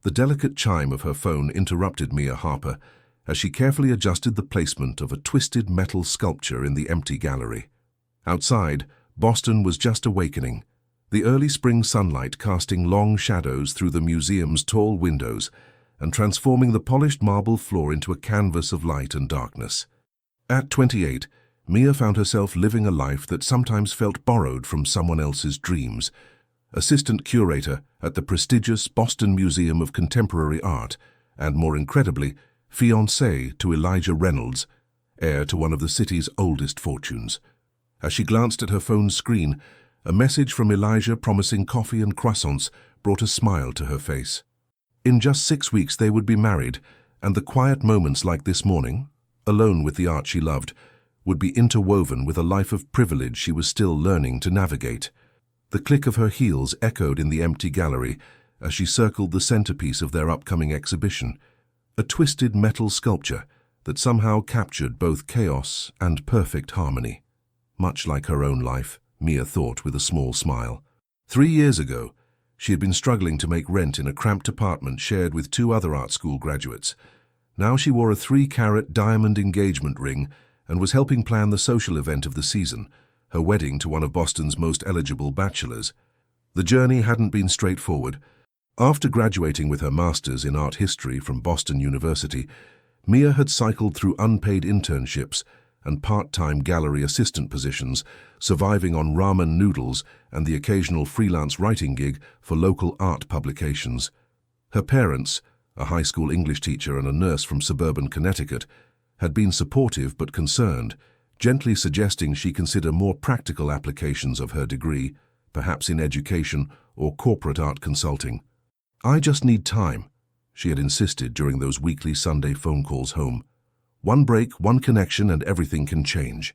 The delicate chime of her phone interrupted Mia Harper as she carefully adjusted the placement of a twisted metal sculpture in the empty gallery. Outside, Boston was just awakening, the early spring sunlight casting long shadows through the museum's tall windows and transforming the polished marble floor into a canvas of light and darkness. At 28, Mia found herself living a life that sometimes felt borrowed from someone else's dreams. Assistant curator at the prestigious Boston Museum of Contemporary Art, and more incredibly, fiancée to Elijah Reynolds, heir to one of the city's oldest fortunes. As she glanced at her phone's screen, a message from Elijah promising coffee and croissants brought a smile to her face. In just 6 weeks they would be married, and the quiet moments like this morning, alone with the art she loved, would be interwoven with a life of privilege she was still learning to navigate. The click of her heels echoed in the empty gallery as she circled the centerpiece of their upcoming exhibition, a twisted metal sculpture that somehow captured both chaos and perfect harmony. Much like her own life, Mia thought with a small smile. 3 years ago, she had been struggling to make rent in a cramped apartment shared with 2 other art school graduates. Now she wore a 3-carat diamond engagement ring and was helping plan the social event of the season, her wedding to one of Boston's most eligible bachelors. The journey hadn't been straightforward. After graduating with her master's in art history from Boston University, Mia had cycled through unpaid internships and part-time gallery assistant positions, surviving on ramen noodles and the occasional freelance writing gig for local art publications. Her parents, a high school English teacher and a nurse from suburban Connecticut, had been supportive but concerned, gently suggesting she consider more practical applications of her degree, perhaps in education or corporate art consulting. "I just need time," she had insisted during those weekly Sunday phone calls home. "One break, one connection, and everything can change."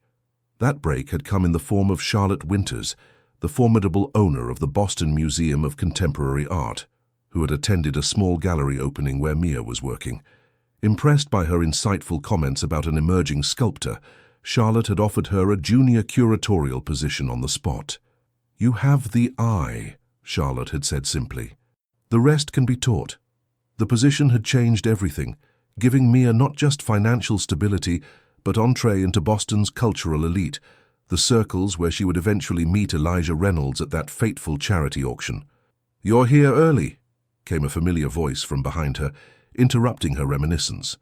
That break had come in the form of Charlotte Winters, the formidable owner of the Boston Museum of Contemporary Art, who had attended a small gallery opening where Mia was working. Impressed by her insightful comments about an emerging sculptor, Charlotte had offered her a junior curatorial position on the spot. "You have the eye," Charlotte had said simply. "The rest can be taught." The position had changed everything, giving Mia not just financial stability, but entree into Boston's cultural elite, the circles where she would eventually meet Elijah Reynolds at that fateful charity auction. "You're here early," came a familiar voice from behind her, interrupting her reminiscence.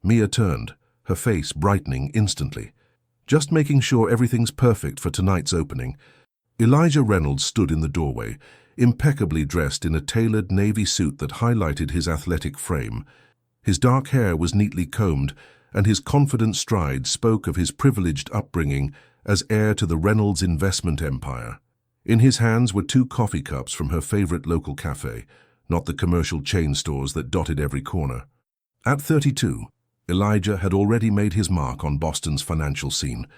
Mia turned, her face brightening instantly. "Just making sure everything's perfect for tonight's opening." Elijah Reynolds stood in the doorway, impeccably dressed in a tailored navy suit that highlighted his athletic frame. His dark hair was neatly combed, and his confident stride spoke of his privileged upbringing as heir to the Reynolds investment empire. In his hands were 2 coffee cups from her favorite local cafe, not the commercial chain stores that dotted every corner. At 32, Elijah had already made his mark on Boston's financial scene,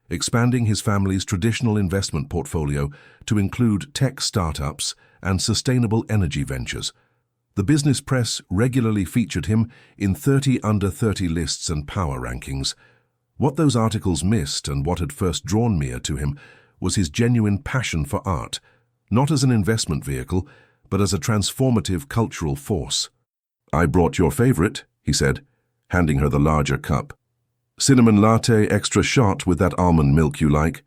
expanding his family's traditional investment portfolio to include tech startups and sustainable energy ventures. The business press regularly featured him in 30 under 30 lists and power rankings. What those articles missed, and what had first drawn Mia to him, was his genuine passion for art, not as an investment vehicle, but as a transformative cultural force. "I brought your favorite," he said, handing her the larger cup. "Cinnamon latte extra shot with that almond milk you like."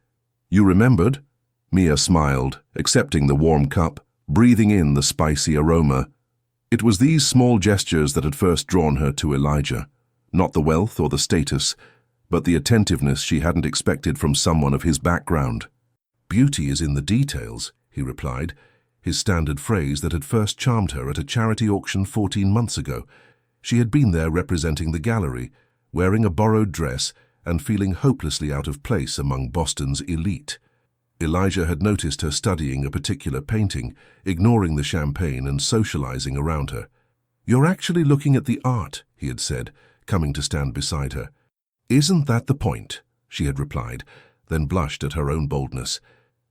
"You remembered?" Mia smiled, accepting the warm cup, breathing in the spicy aroma. It was these small gestures that had first drawn her to Elijah, not the wealth or the status, but the attentiveness she hadn't expected from someone of his background. "Beauty is in the details," he replied, his standard phrase that had first charmed her at a charity auction 14 months ago. She had been there representing the gallery, wearing a borrowed dress and feeling hopelessly out of place among Boston's elite. Elijah had noticed her studying a particular painting, ignoring the champagne and socializing around her. "You're actually looking at the art," he had said, coming to stand beside her. "Isn't that the point?" she had replied, then blushed at her own boldness.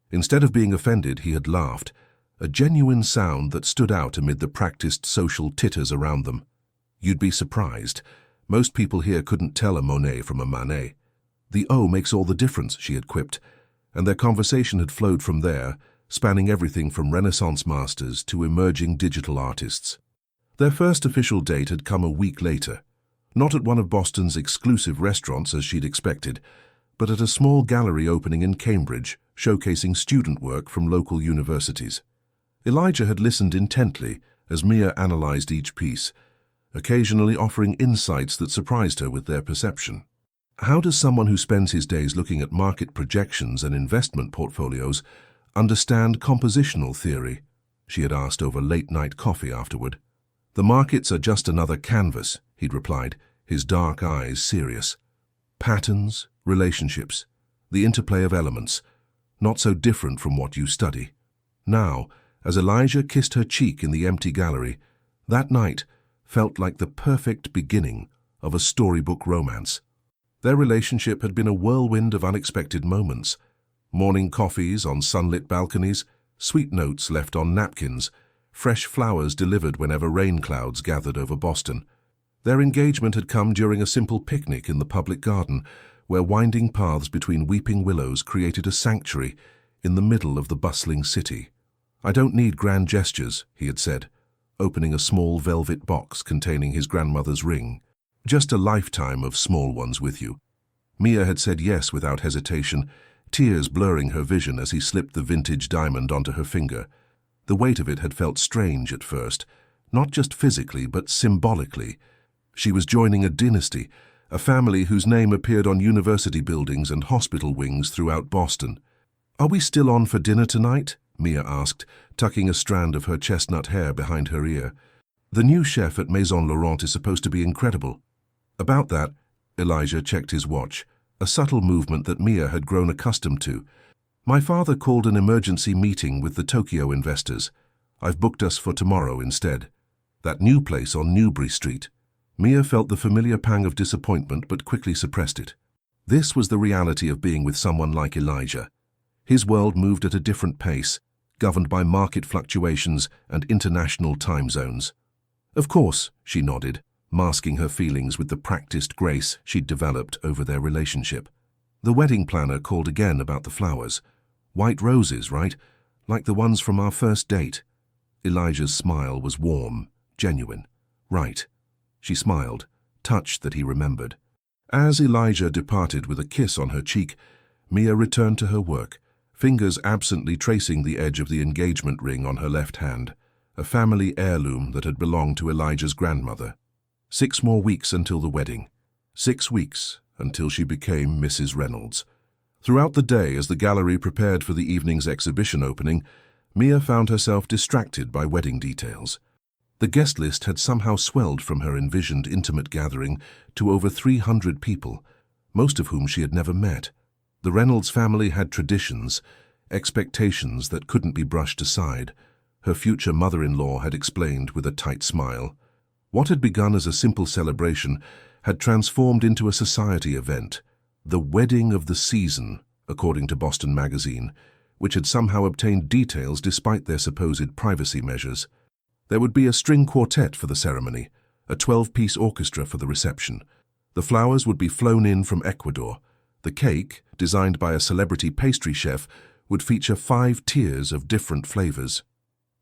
Instead of being offended, he had laughed, a genuine sound that stood out amid the practiced social titters around them. "You'd be surprised. Most people here couldn't tell a Monet from a Manet." "The O makes all the difference," she had quipped, and their conversation had flowed from there, spanning everything from Renaissance masters to emerging digital artists. Their first official date had come a week later, not at one of Boston's exclusive restaurants as she'd expected, but at a small gallery opening in Cambridge, showcasing student work from local universities. Elijah had listened intently as Mia analyzed each piece, occasionally offering insights that surprised her with their perception. How does someone who spends his days looking at market projections and investment portfolios understand compositional theory? She had asked over late-night coffee afterward. The markets are just another canvas, he'd replied, his dark eyes serious. Patterns, relationships, the interplay of elements, not so different from what you study. Now, as Elijah kissed her cheek in the empty gallery, that night felt like the perfect beginning of a storybook romance. Their relationship had been a whirlwind of unexpected moments. Morning coffees on sunlit balconies, sweet notes left on napkins, fresh flowers delivered whenever rain clouds gathered over Boston. Their engagement had come during a simple picnic in the public garden, where winding paths between weeping willows created a sanctuary in the middle of the bustling city. "I don't need grand gestures," he had said, opening a small velvet box containing his grandmother's ring. "Just a lifetime of small ones with you." Mia had said yes without hesitation, tears blurring her vision as he slipped the vintage diamond onto her finger. The weight of it had felt strange at first, not just physically but symbolically. She was joining a dynasty, a family whose name appeared on university buildings and hospital wings throughout Boston. "Are we still on for dinner tonight?" Mia asked, tucking a strand of her chestnut hair behind her ear. "The new chef at Maison Laurent is supposed to be incredible." About that, Elijah checked his watch, a subtle movement that Mia had grown accustomed to. "My father called an emergency meeting with the Tokyo investors. I've booked us for tomorrow instead. That new place on Newbury Street." Mia felt the familiar pang of disappointment but quickly suppressed it. This was the reality of being with someone like Elijah. His world moved at a different pace, governed by market fluctuations and international time zones. "Of course," she nodded, masking her feelings with the practiced grace she'd developed over their relationship. The wedding planner called again about the flowers. "White roses, right? Like the ones from our first date." Elijah's smile was warm, genuine. "Right." She smiled, touched that he remembered. As Elijah departed with a kiss on her cheek, Mia returned to her work, fingers absently tracing the edge of the engagement ring on her left hand, a family heirloom that had belonged to Elijah's grandmother. 6 more weeks until the wedding. 6 weeks until she became Mrs. Reynolds. Throughout the day, as the gallery prepared for the evening's exhibition opening, Mia found herself distracted by wedding details. The guest list had somehow swelled from her envisioned intimate gathering to over 300 people, most of whom she had never met. The Reynolds family had traditions, expectations that couldn't be brushed aside, her future mother-in-law had explained with a tight smile. What had begun as a simple celebration had transformed into a society event, the wedding of the season, according to Boston Magazine, which had somehow obtained details despite their supposed privacy measures. There would be a string quartet for the ceremony, a 12-piece orchestra for the reception. The flowers would be flown in from Ecuador. The cake, designed by a celebrity pastry chef, would feature 5 tiers of different flavors.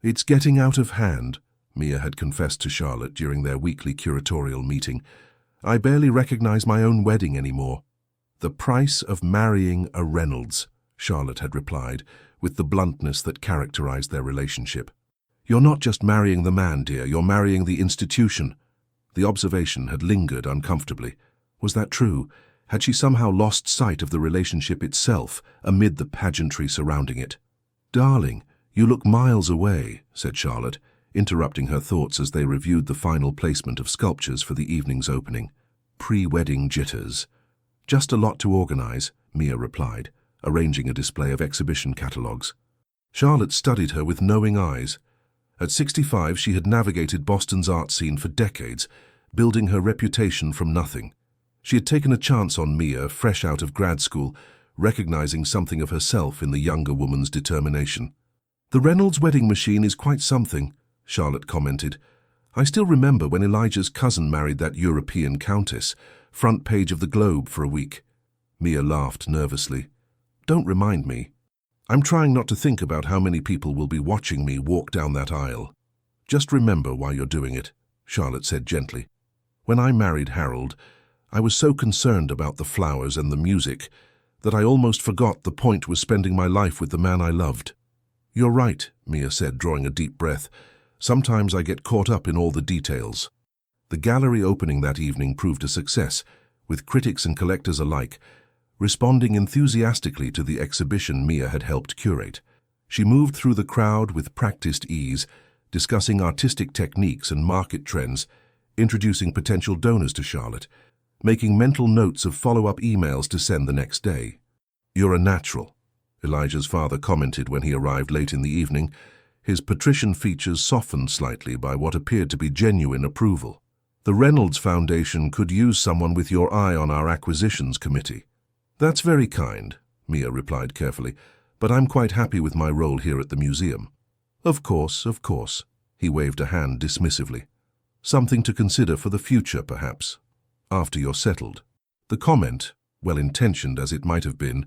"It's getting out of hand," Mia had confessed to Charlotte during their weekly curatorial meeting. "I barely recognize my own wedding anymore." "The price of marrying a Reynolds," Charlotte had replied, with the bluntness that characterized their relationship. "You're not just marrying the man, dear, you're marrying the institution." The observation had lingered uncomfortably. Was that true? Had she somehow lost sight of the relationship itself amid the pageantry surrounding it? "Darling, you look miles away," said Charlotte, interrupting her thoughts as they reviewed the final placement of sculptures for the evening's opening. "Pre-wedding jitters." "Just a lot to organize," Mia replied, arranging a display of exhibition catalogues. Charlotte studied her with knowing eyes. At 65, she had navigated Boston's art scene for decades, building her reputation from nothing. She had taken a chance on Mia, fresh out of grad school, recognizing something of herself in the younger woman's determination. "The Reynolds wedding machine is quite something," Charlotte commented. "I still remember when Elijah's cousin married that European countess, front page of the Globe for a week." Mia laughed nervously. "Don't remind me. I'm trying not to think about how many people will be watching me walk down that aisle. Just remember why you're doing it," Charlotte said gently. "When I married Harold, I was so concerned about the flowers and the music that I almost forgot the point was spending my life with the man I loved." "You're right," Mia said, drawing a deep breath. "Sometimes I get caught up in all the details." The gallery opening that evening proved a success, with critics and collectors alike responding enthusiastically to the exhibition Mia had helped curate. She moved through the crowd with practiced ease, discussing artistic techniques and market trends, introducing potential donors to Charlotte, making mental notes of follow-up emails to send the next day. "You're a natural," Elijah's father commented when he arrived late in the evening, his patrician features softened slightly by what appeared to be genuine approval. "The Reynolds Foundation could use someone with your eye on our acquisitions committee." "That's very kind," Mia replied carefully, "but I'm quite happy with my role here at the museum." Of course," he waved a hand dismissively. "Something to consider for the future, perhaps, after you're settled." The comment, well-intentioned as it might have been,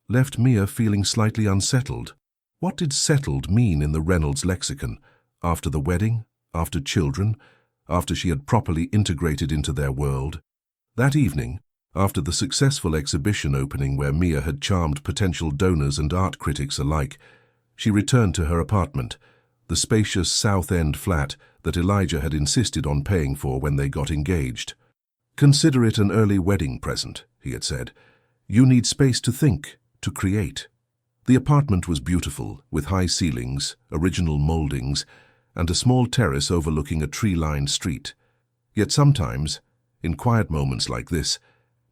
left Mia feeling slightly unsettled. What did settled mean in the Reynolds lexicon? After the wedding? After children? After she had properly integrated into their world? That evening, after the successful exhibition opening where Mia had charmed potential donors and art critics alike, she returned to her apartment, the spacious South End flat that Elijah had insisted on paying for when they got engaged. "Consider it an early wedding present," he had said. "You need space to think, to create." The apartment was beautiful, with high ceilings, original moldings, and a small terrace overlooking a tree-lined street. Yet sometimes, in quiet moments like this,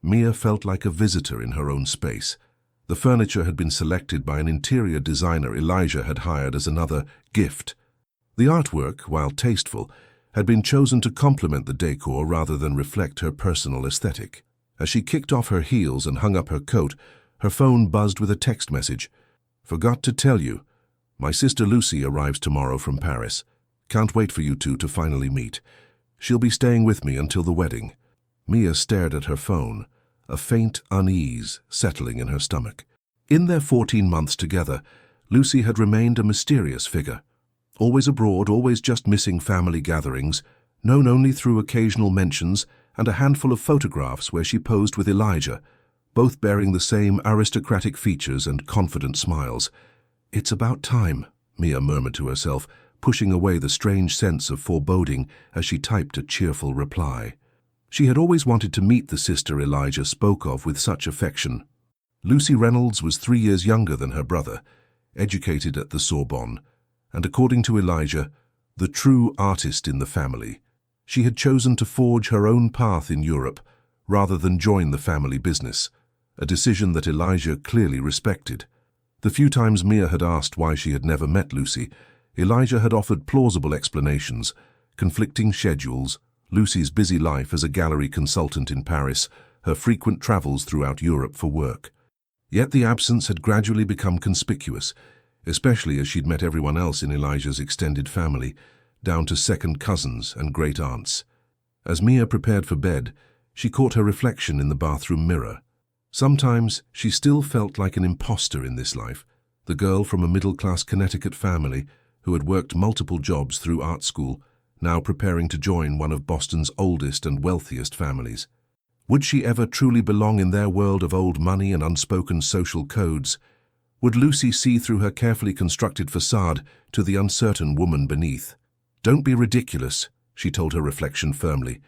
Mia felt like a visitor in her own space. The furniture had been selected by an interior designer Elijah had hired as another gift. The artwork, while tasteful, had been chosen to complement the decor rather than reflect her personal aesthetic. As she kicked off her heels and hung up her coat, her phone buzzed with a text message. "Forgot to tell you. My sister Lucy arrives tomorrow from Paris. Can't wait for you two to finally meet. She'll be staying with me until the wedding." Mia stared at her phone, a faint unease settling in her stomach. In their 14 months together, Lucy had remained a mysterious figure. Always abroad, always just missing family gatherings, known only through occasional mentions and a handful of photographs where she posed with Elijah, both bearing the same aristocratic features and confident smiles. "It's about time," Mia murmured to herself, pushing away the strange sense of foreboding as she typed a cheerful reply. She had always wanted to meet the sister Elijah spoke of with such affection. Lucy Reynolds was 3 years younger than her brother, educated at the Sorbonne, and according to Elijah, the true artist in the family. She had chosen to forge her own path in Europe rather than join the family business, a decision that Elijah clearly respected. The few times Mia had asked why she had never met Lucy, Elijah had offered plausible explanations: conflicting schedules, Lucy's busy life as a gallery consultant in Paris, her frequent travels throughout Europe for work. Yet the absence had gradually become conspicuous, especially as she'd met everyone else in Elijah's extended family, down to second cousins and great-aunts. As Mia prepared for bed, she caught her reflection in the bathroom mirror. Sometimes she still felt like an imposter in this life, the girl from a middle-class Connecticut family who had worked multiple jobs through art school, now preparing to join one of Boston's oldest and wealthiest families. Would she ever truly belong in their world of old money and unspoken social codes? Would Lucy see through her carefully constructed facade to the uncertain woman beneath? "Don't be ridiculous," she told her reflection firmly.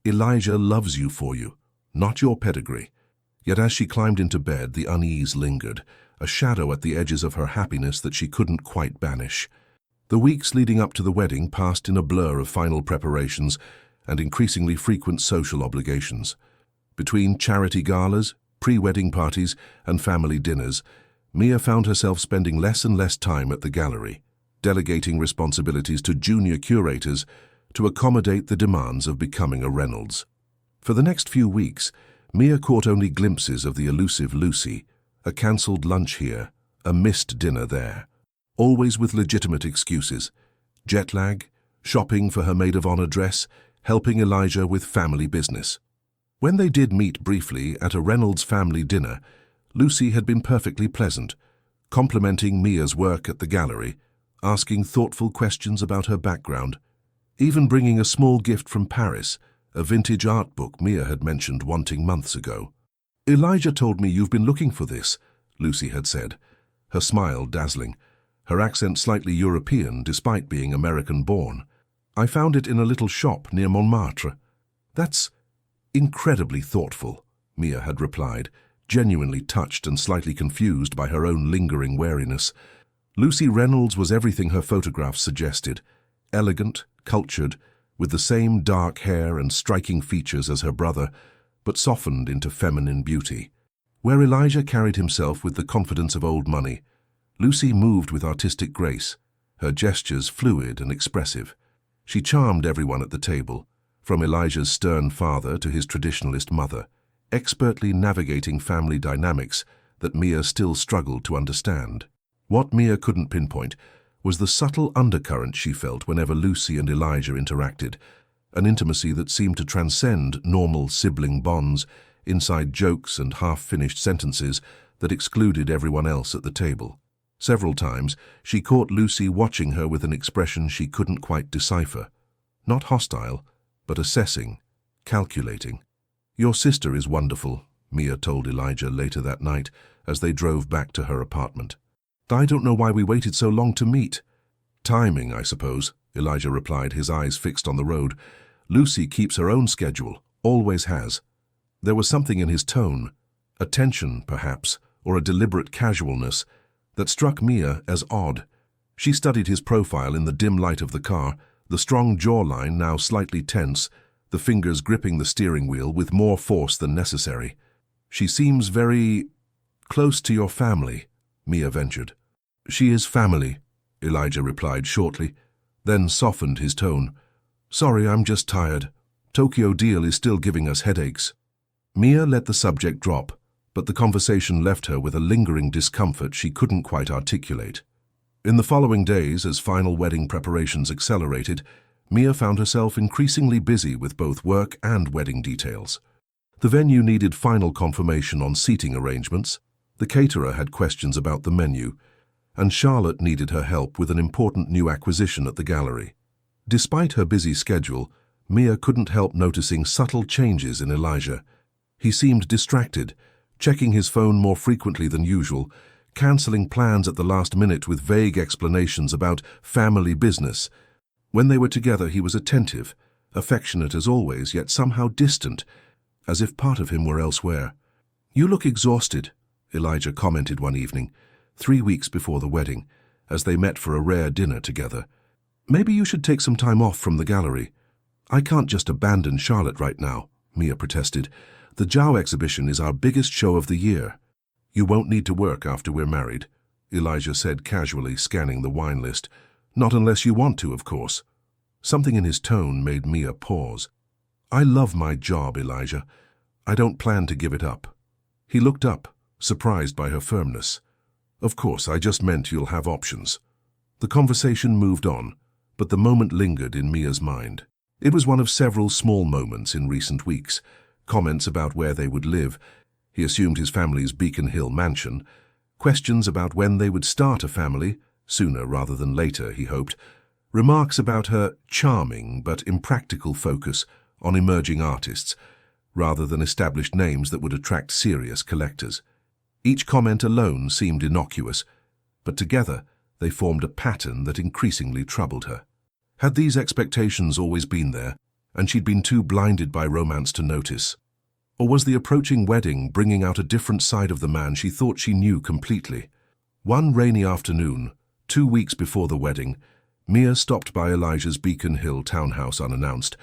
"Elijah loves you for you, not your pedigree." Yet as she climbed into bed, the unease lingered, a shadow at the edges of her happiness that she couldn't quite banish. The weeks leading up to the wedding passed in a blur of final preparations and increasingly frequent social obligations. Between charity galas, pre-wedding parties, and family dinners, Mia found herself spending less and less time at the gallery, delegating responsibilities to junior curators to accommodate the demands of becoming a Reynolds. For the next few weeks, Mia caught only glimpses of the elusive Lucy, a cancelled lunch here, a missed dinner there, always with legitimate excuses: jet lag, shopping for her maid-of-honor dress, helping Elijah with family business. When they did meet briefly at a Reynolds family dinner, Lucy had been perfectly pleasant, complimenting Mia's work at the gallery, asking thoughtful questions about her background. even bringing a small gift from Paris, a vintage art book Mia had mentioned wanting months ago. "Elijah told me you've been looking for this," Lucy had said, her smile dazzling, her accent slightly European despite being American-born. "I found it in a little shop near Montmartre." "That's incredibly thoughtful," Mia had replied, genuinely touched and slightly confused by her own lingering wariness. Lucy Reynolds was everything her photographs suggested, elegant, cultured, with the same dark hair and striking features as her brother, but softened into feminine beauty. Where Elijah carried himself with the confidence of old money, Lucy moved with artistic grace, her gestures fluid and expressive. She charmed everyone at the table, from Elijah's stern father to his traditionalist mother, expertly navigating family dynamics that Mia still struggled to understand. What Mia couldn't pinpoint was the subtle undercurrent she felt whenever Lucy and Elijah interacted, an intimacy that seemed to transcend normal sibling bonds, inside jokes and half-finished sentences that excluded everyone else at the table. Several times, she caught Lucy watching her with an expression she couldn't quite decipher. Not hostile, but assessing, calculating. "Your sister is wonderful," Mia told Elijah later that night as they drove back to her apartment. "I don't know why we waited so long to meet." "Timing, I suppose," Elijah replied, his eyes fixed on the road. "Lucy keeps her own schedule, always has." There was something in his tone, a tension, perhaps, or a deliberate casualness, that struck Mia as odd. She studied his profile in the dim light of the car, the strong jawline now slightly tense, the fingers gripping the steering wheel with more force than necessary. "She seems very close to your family," Mia ventured. "She is family," Elijah replied shortly, then softened his tone. "Sorry, I'm just tired. Tokyo deal is still giving us headaches." Mia let the subject drop, but the conversation left her with a lingering discomfort she couldn't quite articulate. In the following days, as final wedding preparations accelerated, Mia found herself increasingly busy with both work and wedding details. The venue needed final confirmation on seating arrangements, the caterer had questions about the menu, and Charlotte needed her help with an important new acquisition at the gallery. Despite her busy schedule, Mia couldn't help noticing subtle changes in Elijah. He seemed distracted, checking his phone more frequently than usual, cancelling plans at the last minute with vague explanations about family business. When they were together, he was attentive, affectionate as always, yet somehow distant, as if part of him were elsewhere. "You look exhausted," Elijah commented one evening, 3 weeks before the wedding, as they met for a rare dinner together. "Maybe you should take some time off from the gallery." "I can't just abandon Charlotte right now," Mia protested. "The Zhao exhibition is our biggest show of the year." "You won't need to work after we're married," Elijah said casually, scanning the wine list. "Not unless you want to, of course." Something in his tone made Mia pause. "I love my job, Elijah. I don't plan to give it up." He looked up, surprised by her firmness. "Of course, I just meant you'll have options." The conversation moved on, but the moment lingered in Mia's mind. It was one of several small moments in recent weeks. Comments about where they would live, he assumed his family's Beacon Hill mansion, questions about when they would start a family, sooner rather than later, he hoped, remarks about her charming but impractical focus on emerging artists, rather than established names that would attract serious collectors. Each comment alone seemed innocuous, but together they formed a pattern that increasingly troubled her. Had these expectations always been there, and she'd been too blinded by romance to notice? Or was the approaching wedding bringing out a different side of the man she thought she knew completely? One rainy afternoon, 2 weeks before the wedding, Mia stopped by Elijah's Beacon Hill townhouse unannounced,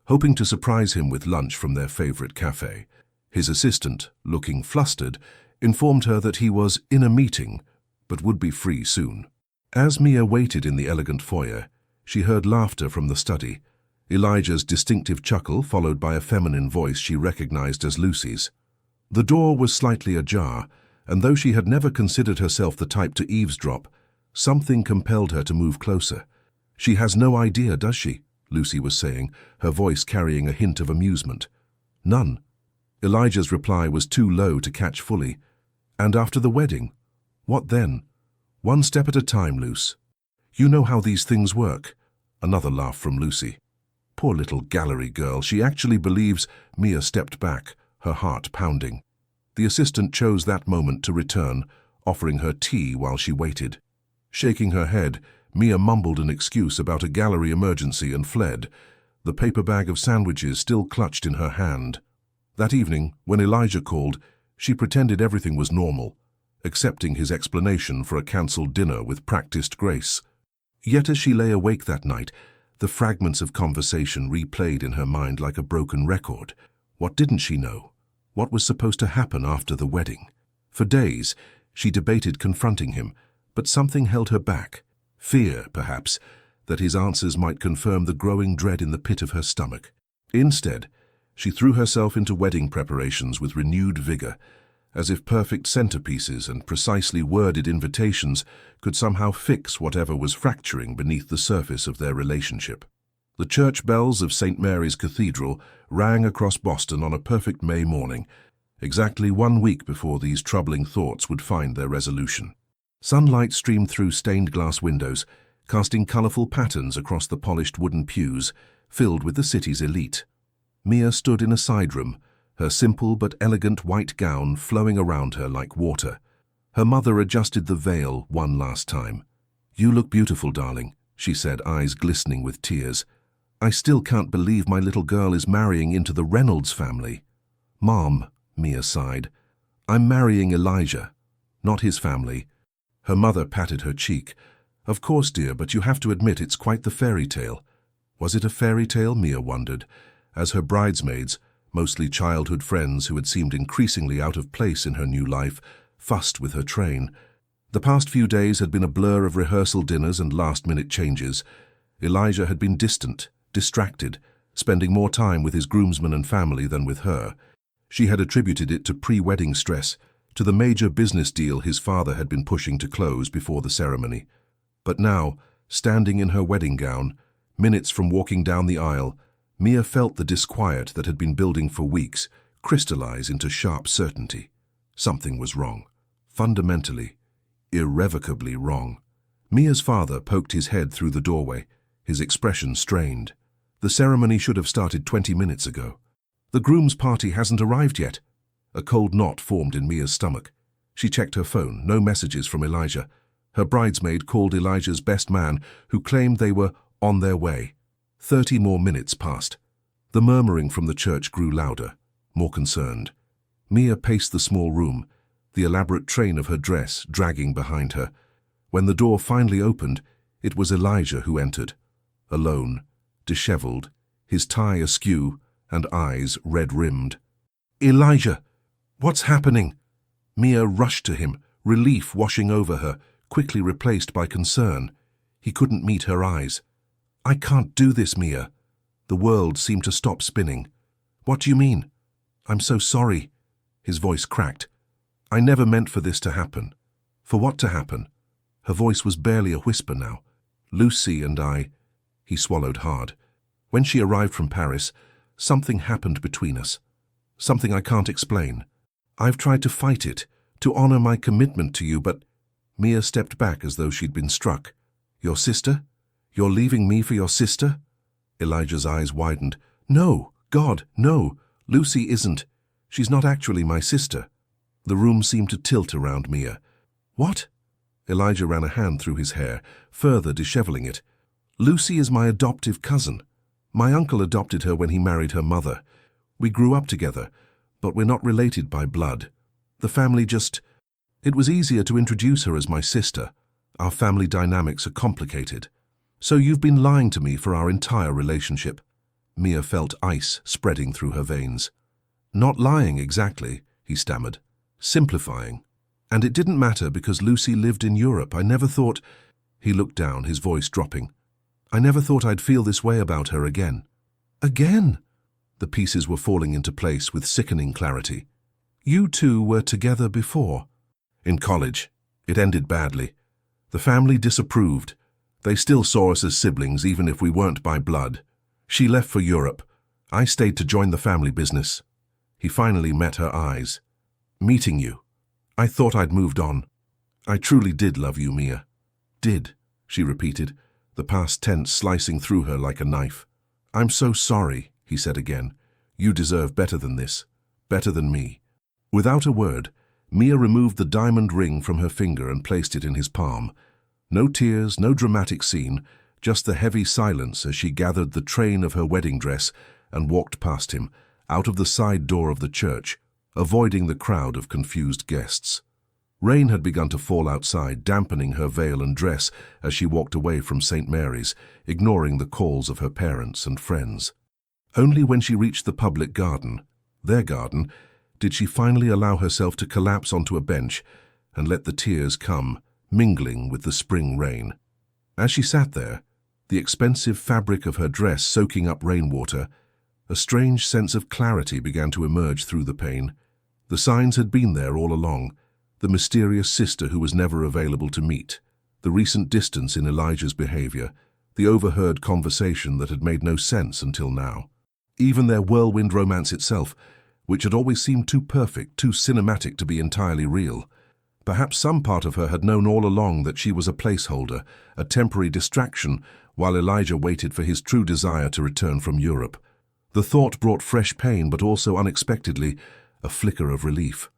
hoping to surprise him with lunch from their favorite cafe. His assistant, looking flustered, informed her that he was in a meeting, but would be free soon. As Mia waited in the elegant foyer, she heard laughter from the study, Elijah's distinctive chuckle followed by a feminine voice she recognized as Lucy's. The door was slightly ajar, and though she had never considered herself the type to eavesdrop, something compelled her to move closer. "She has no idea, does she?" Lucy was saying, her voice carrying a hint of amusement. "None." Elijah's reply was too low to catch fully. "And after the wedding? What then?" "One step at a time, Luce. You know how these things work." Another laugh from Lucy. Poor little gallery girl, she actually believes. Mia stepped back, her heart pounding. The assistant chose that moment to return, offering her tea while she waited. Shaking her head, Mia mumbled an excuse about a gallery emergency and fled, the paper bag of sandwiches still clutched in her hand. That evening, when Elijah called, she pretended everything was normal, accepting his explanation for a cancelled dinner with practiced grace. Yet as she lay awake that night, the fragments of conversation replayed in her mind like a broken record. What didn't she know? What was supposed to happen after the wedding? For days, she debated confronting him, but something held her back. Fear, perhaps, that his answers might confirm the growing dread in the pit of her stomach. Instead, she threw herself into wedding preparations with renewed vigor, as if perfect centerpieces and precisely worded invitations could somehow fix whatever was fracturing beneath the surface of their relationship. The church bells of St. Mary's Cathedral rang across Boston on a perfect May morning, exactly 1 week before these troubling thoughts would find their resolution. Sunlight streamed through stained glass windows, casting colorful patterns across the polished wooden pews filled with the city's elite. Mia stood in a side room, her simple but elegant white gown flowing around her like water. Her mother adjusted the veil one last time. "You look beautiful, darling," she said, eyes glistening with tears. "I still can't believe my little girl is marrying into the Reynolds family." "Mom," Mia sighed, "I'm marrying Elijah, not his family." Her mother patted her cheek. "Of course, dear, but you have to admit it's quite the fairy tale." Was it a fairy tale, Mia wondered, as her bridesmaids, mostly childhood friends who had seemed increasingly out of place in her new life, fussed with her train. The past few days had been a blur of rehearsal dinners and last-minute changes. Elijah had been distant, distracted, spending more time with his groomsmen and family than with her. She had attributed it to pre-wedding stress, to the major business deal his father had been pushing to close before the ceremony. But now, standing in her wedding gown, minutes from walking down the aisle, Mia felt the disquiet that had been building for weeks crystallize into sharp certainty. Something was wrong. Fundamentally, irrevocably wrong. Mia's father poked his head through the doorway, his expression strained. "The ceremony should have started 20 minutes ago. The groom's party hasn't arrived yet." A cold knot formed in Mia's stomach. She checked her phone, no messages from Elijah. Her bridesmaid called Elijah's best man, who claimed they were on their way. 30 more minutes passed. The murmuring from the church grew louder, more concerned. Mia paced the small room, the elaborate train of her dress dragging behind her. When the door finally opened, it was Elijah who entered, alone, disheveled, his tie askew and eyes red-rimmed. "Elijah! What's happening?" Mia rushed to him, relief washing over her, quickly replaced by concern. He couldn't meet her eyes. "I can't do this, Mia." The world seemed to stop spinning. "What do you mean?" "I'm so sorry." His voice cracked. "I never meant for this to happen." "For what to happen?" Her voice was barely a whisper now. "Lucy and I—" He swallowed hard. "When she arrived from Paris, something happened between us. Something I can't explain. I've tried to fight it, to honor my commitment to you, but—" Mia stepped back as though she'd been struck. "Your sister? You're leaving me for your sister?" Elijah's eyes widened. "No, God, no. Lucy isn't. She's not actually my sister." The room seemed to tilt around Mia. "What?" Elijah ran a hand through his hair, further disheveling it. "Lucy is my adoptive cousin. My uncle adopted her when he married her mother. We grew up together, but we're not related by blood. The family just... It was easier to introduce her as my sister. Our family dynamics are complicated. So you've been lying to me for our entire relationship." Mia felt ice spreading through her veins. "Not lying exactly," he stammered. "Simplifying. And it didn't matter because Lucy lived in Europe. I never thought—" He looked down, his voice dropping. "I never thought I'd feel this way about her again." "Again?" The pieces were falling into place with sickening clarity. "You two were together before." "In college. It ended badly. The family disapproved. They still saw us as siblings even if we weren't by blood. She left for Europe. I stayed to join the family business." He finally met her eyes. "Meeting you. I thought I'd moved on. I truly did love you, Mia." "Did," she repeated, the past tense slicing through her like a knife. "I'm so sorry," he said again. "You deserve better than this. Better than me." Without a word, Mia removed the diamond ring from her finger and placed it in his palm. No tears, no dramatic scene, just the heavy silence as she gathered the train of her wedding dress and walked past him, out of the side door of the church, avoiding the crowd of confused guests. Rain had begun to fall outside, dampening her veil and dress as she walked away from St. Mary's, ignoring the calls of her parents and friends. Only when she reached the public garden, their garden, did she finally allow herself to collapse onto a bench and let the tears come, mingling with the spring rain. As she sat there, the expensive fabric of her dress soaking up rainwater, a strange sense of clarity began to emerge through the pain. The signs had been there all along: the mysterious sister who was never available to meet, the recent distance in Elijah's behavior, the overheard conversation that had made no sense until now. Even their whirlwind romance itself, which had always seemed too perfect, too cinematic to be entirely real. Perhaps some part of her had known all along that she was a placeholder, a temporary distraction, while Elijah waited for his true desire to return from Europe. The thought brought fresh pain, but also unexpectedly, a flicker of relief.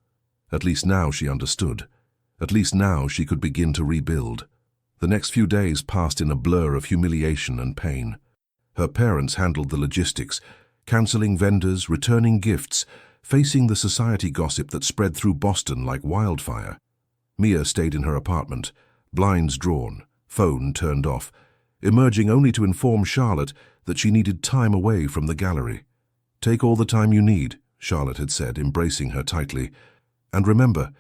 At least now she understood. At least now she could begin to rebuild. The next few days passed in a blur of humiliation and pain. Her parents handled the logistics, cancelling vendors, returning gifts, facing the society gossip that spread through Boston like wildfire. Mia stayed in her apartment, blinds drawn, phone turned off, emerging only to inform Charlotte that she needed time away from the gallery. "Take all the time you need," Charlotte had said, embracing her tightly. "And remember,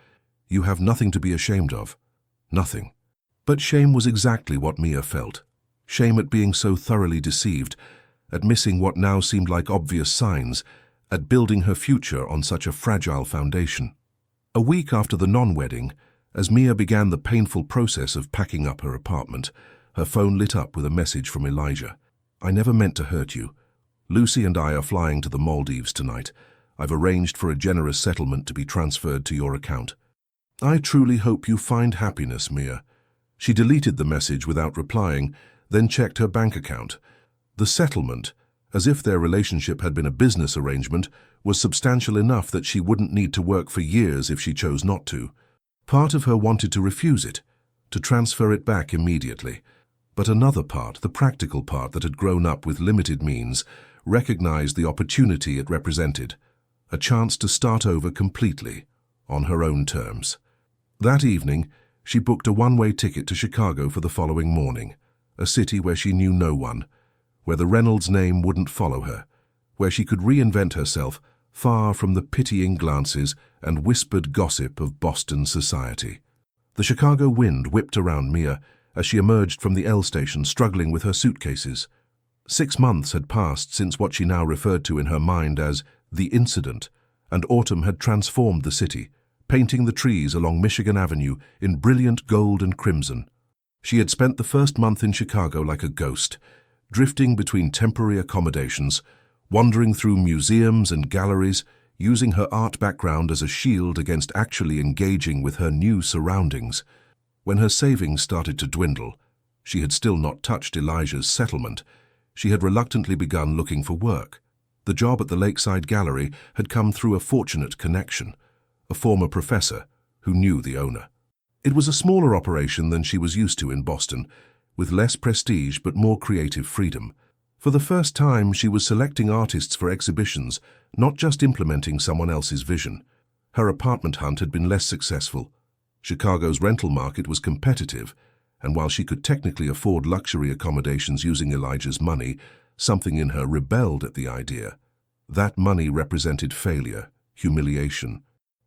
you have nothing to be ashamed of. Nothing." But shame was exactly what Mia felt. Shame at being so thoroughly deceived, at missing what now seemed like obvious signs, at building her future on such a fragile foundation. A week after the non-wedding, as Mia began the painful process of packing up her apartment, her phone lit up with a message from Elijah. "I never meant to hurt you. Lucy and I are flying to the Maldives tonight. I've arranged for a generous settlement to be transferred to your account. I truly hope you find happiness, Mia." She deleted the message without replying, then checked her bank account. The settlement, as if their relationship had been a business arrangement, was substantial enough that she wouldn't need to work for years if she chose not to. Part of her wanted to refuse it, to transfer it back immediately. But another part, the practical part that had grown up with limited means, recognized the opportunity it represented, a chance to start over completely, on her own terms. That evening, she booked a one-way ticket to Chicago for the following morning, a city where she knew no one, where the Reynolds name wouldn't follow her, where she could reinvent herself far from the pitying glances and whispered gossip of Boston society. The Chicago wind whipped around Mia as she emerged from the L station, struggling with her suitcases. 6 months had passed since what she now referred to in her mind as the incident, and autumn had transformed the city, painting the trees along Michigan Avenue in brilliant gold and crimson. She had spent the first month in Chicago like a ghost, drifting between temporary accommodations, wandering through museums and galleries, using her art background as a shield against actually engaging with her new surroundings. When her savings started to dwindle, she had still not touched Elijah's settlement. She had reluctantly begun looking for work. The job at the Lakeside Gallery had come through a fortunate connection, a former professor who knew the owner. It was a smaller operation than she was used to in Boston, with less prestige but more creative freedom. For the first time, she was selecting artists for exhibitions, not just implementing someone else's vision. Her apartment hunt had been less successful. Chicago's rental market was competitive, and while she could technically afford luxury accommodations using Elijah's money, something in her rebelled at the idea. That money represented failure, humiliation.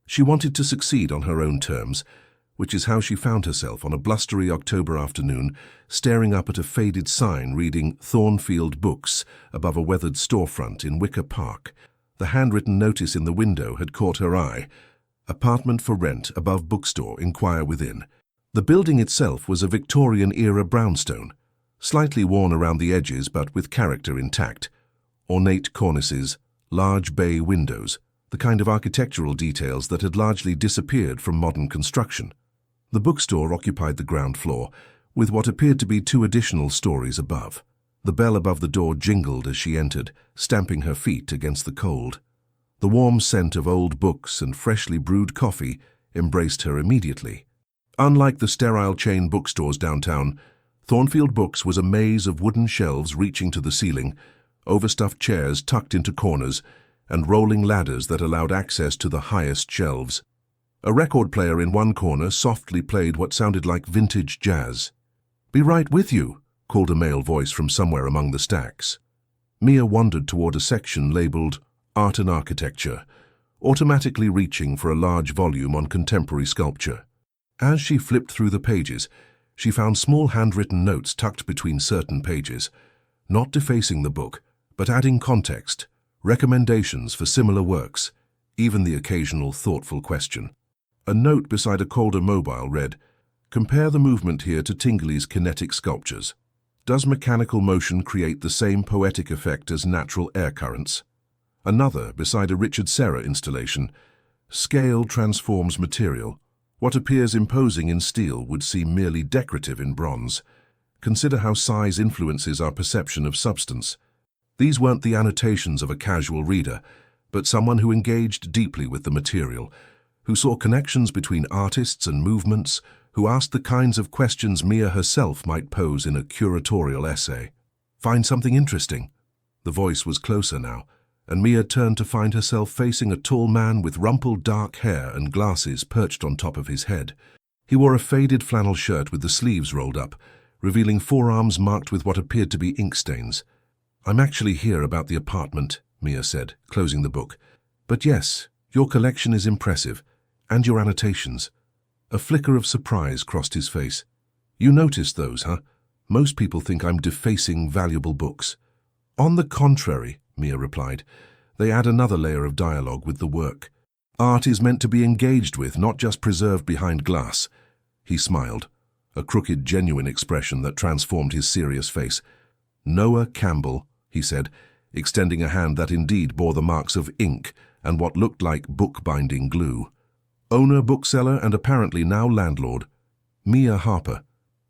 She wanted to succeed on her own terms, which is how she found herself on a blustery October afternoon, staring up at a faded sign reading Thornfield Books above a weathered storefront in Wicker Park. The handwritten notice in the window had caught her eye. "Apartment for rent above bookstore, inquire within." The building itself was a Victorian-era brownstone, slightly worn around the edges but with character intact. Ornate cornices, large bay windows, the kind of architectural details that had largely disappeared from modern construction. The bookstore occupied the ground floor, with what appeared to be 2 additional stories above. The bell above the door jingled as she entered, stamping her feet against the cold. The warm scent of old books and freshly brewed coffee embraced her immediately. Unlike the sterile chain bookstores downtown, Thornfield Books was a maze of wooden shelves reaching to the ceiling, overstuffed chairs tucked into corners, and rolling ladders that allowed access to the highest shelves. A record player in one corner softly played what sounded like vintage jazz. "Be right with you," called a male voice from somewhere among the stacks. Mia wandered toward a section labeled Art and Architecture, automatically reaching for a large volume on contemporary sculpture. As she flipped through the pages, she found small handwritten notes tucked between certain pages, not defacing the book, but adding context, recommendations for similar works, even the occasional thoughtful question. A note beside a Calder mobile read, "Compare the movement here to Tingley's kinetic sculptures. Does mechanical motion create the same poetic effect as natural air currents?" Another, beside a Richard Serra installation, "Scale transforms material. What appears imposing in steel would seem merely decorative in bronze. Consider how size influences our perception of substance." These weren't the annotations of a casual reader, but someone who engaged deeply with the material, who saw connections between artists and movements, who asked the kinds of questions Mia herself might pose in a curatorial essay. "Find something interesting?" The voice was closer now, and Mia turned to find herself facing a tall man with rumpled dark hair and glasses perched on top of his head. He wore a faded flannel shirt with the sleeves rolled up, revealing forearms marked with what appeared to be ink stains. "I'm actually here about the apartment," Mia said, closing the book. "But yes, your collection is impressive, and your annotations." A flicker of surprise crossed his face. "You noticed those, huh? Most people think I'm defacing valuable books." "On the contrary," Mia replied. "They add another layer of dialogue with the work. Art is meant to be engaged with, not just preserved behind glass." He smiled, a crooked, genuine expression that transformed his serious face. "Noah Campbell," he said, extending a hand that indeed bore the marks of ink and what looked like bookbinding glue. "Owner, bookseller, and apparently now landlord. Mia Harper."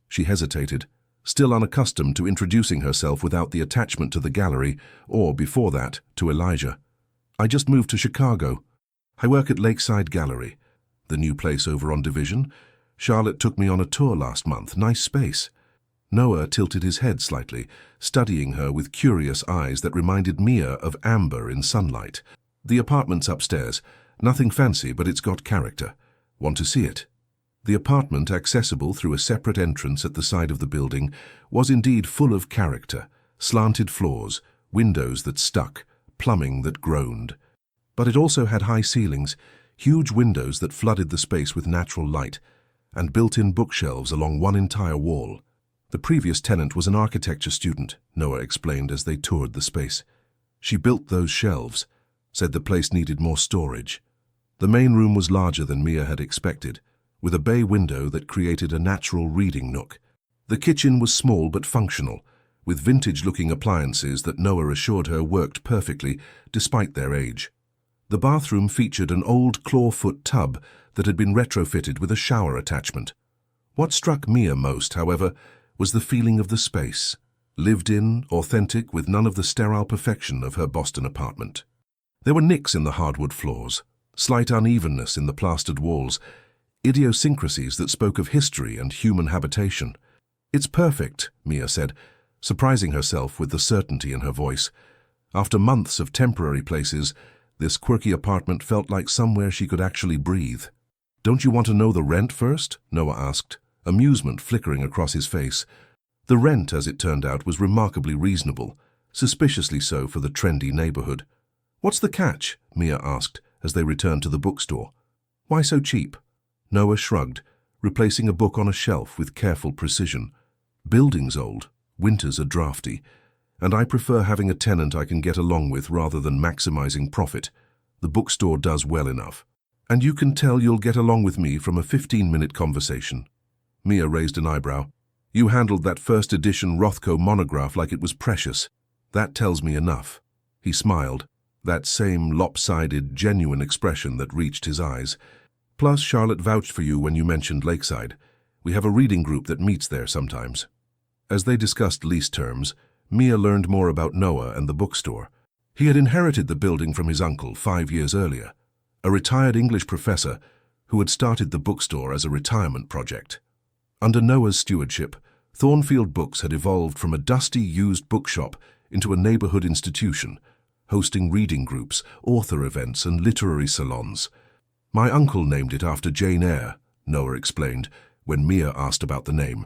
She hesitated, still unaccustomed to introducing herself without the attachment to the gallery, or, before that, to Elijah. "I just moved to Chicago. I work at Lakeside Gallery, the new place over on Division. Charlotte took me on a tour last month. Nice space." Noah tilted his head slightly, studying her with curious eyes that reminded Mia of amber in sunlight. "The apartment's upstairs. Nothing fancy, but it's got character. Want to see it?" The apartment, accessible through a separate entrance at the side of the building, was indeed full of character: slanted floors, windows that stuck, plumbing that groaned. But it also had high ceilings, huge windows that flooded the space with natural light, and built-in bookshelves along one entire wall. "The previous tenant was an architecture student," Noah explained as they toured the space. "She built those shelves, said the place needed more storage." The main room was larger than Mia had expected, with a bay window that created a natural reading nook. The kitchen was small but functional, with vintage-looking appliances that Noah assured her worked perfectly despite their age. The bathroom featured an old clawfoot tub that had been retrofitted with a shower attachment. What struck Mia most, however, was the feeling of the space, lived in, authentic, with none of the sterile perfection of her Boston apartment. There were nicks in the hardwood floors, slight unevenness in the plastered walls, idiosyncrasies that spoke of history and human habitation. "It's perfect," Mia said, surprising herself with the certainty in her voice. After months of temporary places, this quirky apartment felt like somewhere she could actually breathe. "Don't you want to know the rent first?" Noah asked, amusement flickering across his face. The rent, as it turned out, was remarkably reasonable, suspiciously so for the trendy neighborhood. "What's the catch?" Mia asked as they returned to the bookstore. "Why so cheap?" Noah shrugged, replacing a book on a shelf with careful precision. "Building's old, winters are drafty, and I prefer having a tenant I can get along with rather than maximizing profit. The bookstore does well enough. And you can tell you'll get along with me from a 15-minute conversation." Mia raised an eyebrow. "You handled that first edition Rothko monograph like it was precious. That tells me enough." He smiled, that same lopsided, genuine expression that reached his eyes. "Plus, Charlotte vouched for you when you mentioned Lakeside. We have a reading group that meets there sometimes." As they discussed lease terms, Mia learned more about Noah and the bookstore. He had inherited the building from his uncle 5 years earlier, a retired English professor who had started the bookstore as a retirement project. Under Noah's stewardship, Thornfield Books had evolved from a dusty used bookshop into a neighborhood institution, hosting reading groups, author events, and literary salons. "My uncle named it after Jane Eyre," Noah explained when Mia asked about the name.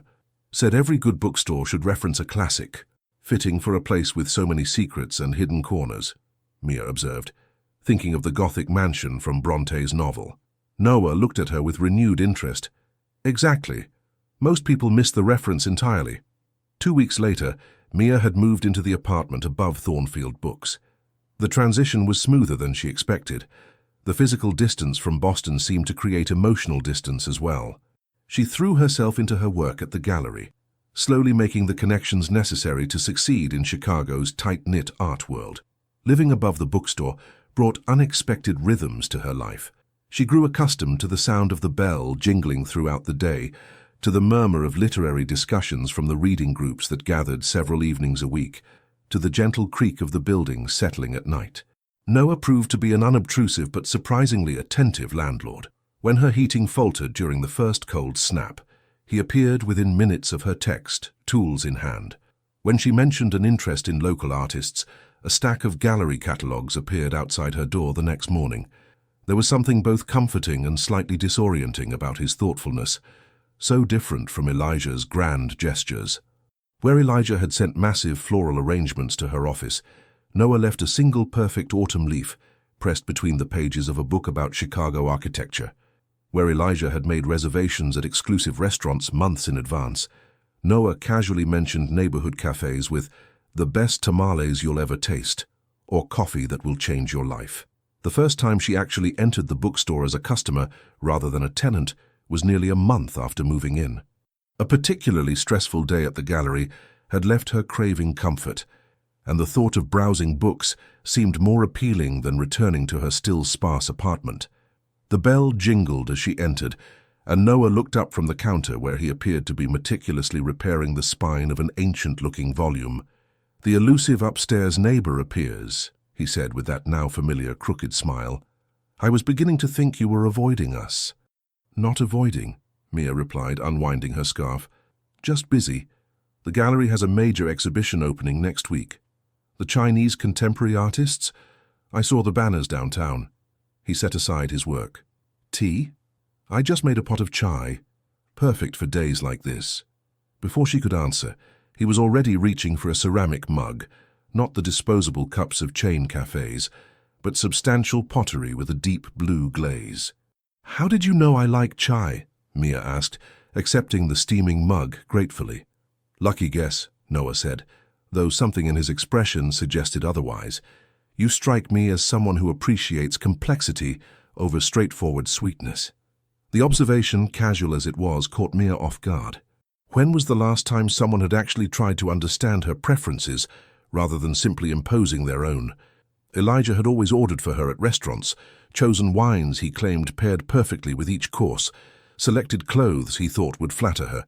"Said every good bookstore should reference a classic. Fitting for a place with so many secrets and hidden corners," Mia observed, thinking of the Gothic mansion from Bronte's novel. Noah looked at her with renewed interest. "Exactly. Most people miss the reference entirely." 2 weeks later, Mia had moved into the apartment above Thornfield Books. The transition was smoother than she expected. The physical distance from Boston seemed to create emotional distance as well. She threw herself into her work at the gallery, slowly making the connections necessary to succeed in Chicago's tight-knit art world. Living above the bookstore brought unexpected rhythms to her life. She grew accustomed to the sound of the bell jingling throughout the day, to the murmur of literary discussions from the reading groups that gathered several evenings a week, to the gentle creak of the building settling at night. Noah proved to be an unobtrusive but surprisingly attentive landlord. When her heating faltered during the first cold snap, he appeared within minutes of her text, tools in hand. When she mentioned an interest in local artists, a stack of gallery catalogues appeared outside her door the next morning. There was something both comforting and slightly disorienting about his thoughtfulness, so different from Elijah's grand gestures. Where Elijah had sent massive floral arrangements to her office, Noah left a single perfect autumn leaf pressed between the pages of a book about Chicago architecture. Where Elijah had made reservations at exclusive restaurants months in advance, Noah casually mentioned neighborhood cafes with "the best tamales you'll ever taste," or "coffee that will change your life." The first time she actually entered the bookstore as a customer rather than a tenant was nearly a month after moving in. A particularly stressful day at the gallery had left her craving comfort, and the thought of browsing books seemed more appealing than returning to her still sparse apartment. The bell jingled as she entered, and Noah looked up from the counter where he appeared to be meticulously repairing the spine of an ancient-looking volume. "The elusive upstairs neighbor appears," he said with that now familiar crooked smile. "I was beginning to think you were avoiding us." "Not avoiding," Mia replied, unwinding her scarf. "Just busy. The gallery has a major exhibition opening next week. The Chinese contemporary artists? I saw the banners downtown." He set aside his work. "Tea? I just made a pot of chai. Perfect for days like this." Before she could answer, he was already reaching for a ceramic mug, not the disposable cups of chain cafes, but substantial pottery with a deep blue glaze. "How did you know I like chai?" Mia asked, accepting the steaming mug gratefully. "Lucky guess," Noah said, though something in his expression suggested otherwise. "You strike me as someone who appreciates complexity over straightforward sweetness." The observation, casual as it was, caught Mia off guard. When was the last time someone had actually tried to understand her preferences rather than simply imposing their own? Elijah had always ordered for her at restaurants, chosen wines he claimed paired perfectly with each course, selected clothes he thought would flatter her.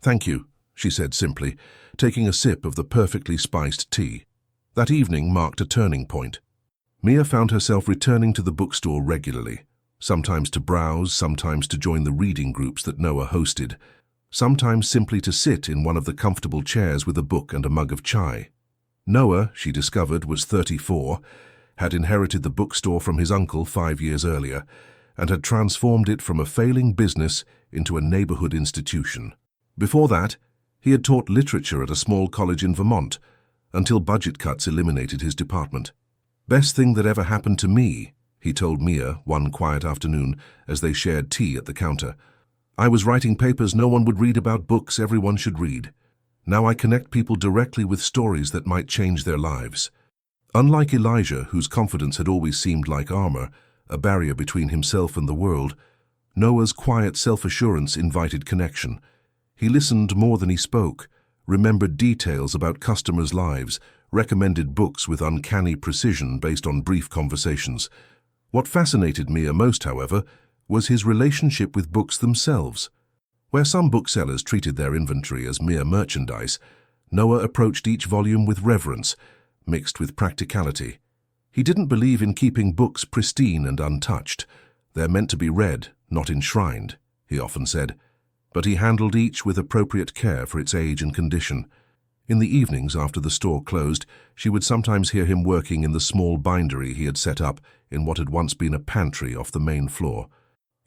"Thank you," she said simply, taking a sip of the perfectly spiced tea. That evening marked a turning point. Mia found herself returning to the bookstore regularly, sometimes to browse, sometimes to join the reading groups that Noah hosted, sometimes simply to sit in one of the comfortable chairs with a book and a mug of chai. Noah, she discovered, was 34, had inherited the bookstore from his uncle 5 years earlier, and had transformed it from a failing business into a neighborhood institution. Before that, he had taught literature at a small college in Vermont, until budget cuts eliminated his department. "Best thing that ever happened to me," he told Mia one quiet afternoon as they shared tea at the counter. "I was writing papers no one would read about books everyone should read. Now I connect people directly with stories that might change their lives." Unlike Elijah, whose confidence had always seemed like armor, a barrier between himself and the world, Noah's quiet self-assurance invited connection. He listened more than he spoke, remembered details about customers' lives, recommended books with uncanny precision based on brief conversations. What fascinated Mia most, however, was his relationship with books themselves. Where some booksellers treated their inventory as mere merchandise, Noah approached each volume with reverence, mixed with practicality. He didn't believe in keeping books pristine and untouched. They're meant to be read, not enshrined, he often said. But he handled each with appropriate care for its age and condition. In the evenings after the store closed, she would sometimes hear him working in the small bindery he had set up in what had once been a pantry off the main floor.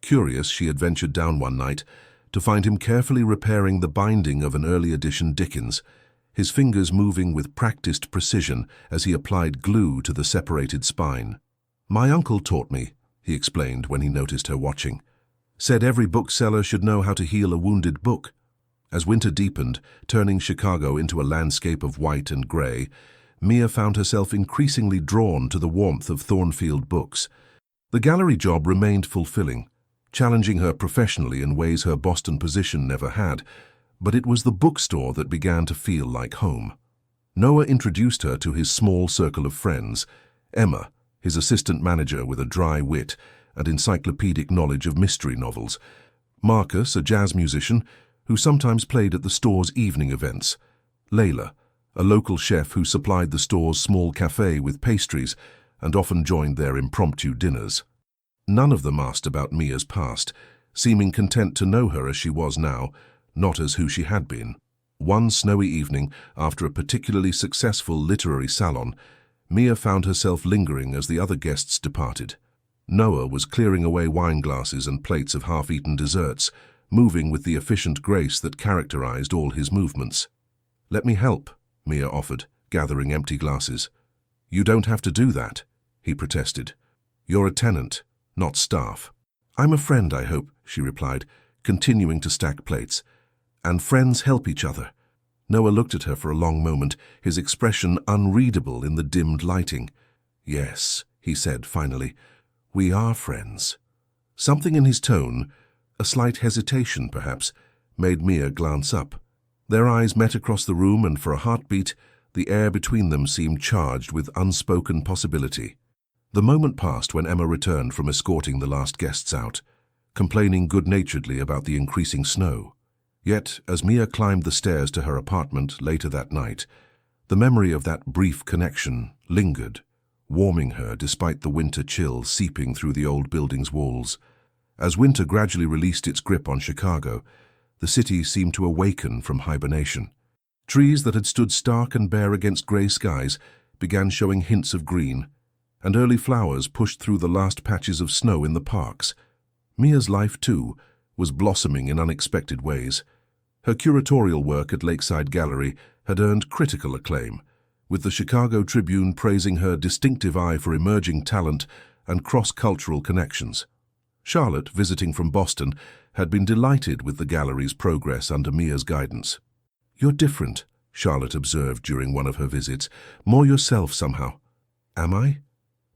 Curious, she had ventured down one night to find him carefully repairing the binding of an early edition Dickens, his fingers moving with practiced precision as he applied glue to the separated spine. "My uncle taught me," he explained when he noticed her watching. "Said every bookseller should know how to heal a wounded book." As winter deepened, turning Chicago into a landscape of white and gray, Mia found herself increasingly drawn to the warmth of Thornfield Books. The gallery job remained fulfilling, challenging her professionally in ways her Boston position never had, but it was the bookstore that began to feel like home. Noah introduced her to his small circle of friends: Emma, his assistant manager with a dry wit and encyclopedic knowledge of mystery novels; Marcus, a jazz musician who sometimes played at the store's evening events; Layla, a local chef who supplied the store's small cafe with pastries and often joined their impromptu dinners. None of them asked about Mia's past, seeming content to know her as she was now, not as who she had been. One snowy evening, after a particularly successful literary salon, Mia found herself lingering as the other guests departed. Noah was clearing away wine glasses and plates of half-eaten desserts, moving with the efficient grace that characterized all his movements. "Let me help," Mia offered, gathering empty glasses. "You don't have to do that," he protested. "You're a tenant, not staff." "I'm a friend, I hope," she replied, continuing to stack plates. "And friends help each other." Noah looked at her for a long moment, his expression unreadable in the dimmed lighting. "Yes," he said finally, "we are friends." Something in his tone, a slight hesitation perhaps, made Mia glance up. Their eyes met across the room, and for a heartbeat, the air between them seemed charged with unspoken possibility. The moment passed when Emma returned from escorting the last guests out, complaining good-naturedly about the increasing snow. Yet, as Mia climbed the stairs to her apartment later that night, the memory of that brief connection lingered, warming her despite the winter chill seeping through the old building's walls. As winter gradually released its grip on Chicago, the city seemed to awaken from hibernation. Trees that had stood stark and bare against gray skies began showing hints of green, and early flowers pushed through the last patches of snow in the parks. Mia's life, too, was blossoming in unexpected ways. Her curatorial work at Lakeside Gallery had earned critical acclaim, with the Chicago Tribune praising her distinctive eye for emerging talent and cross-cultural connections. Charlotte, visiting from Boston, had been delighted with the gallery's progress under Mia's guidance. "You're different," Charlotte observed during one of her visits, "more yourself somehow." "Am I?"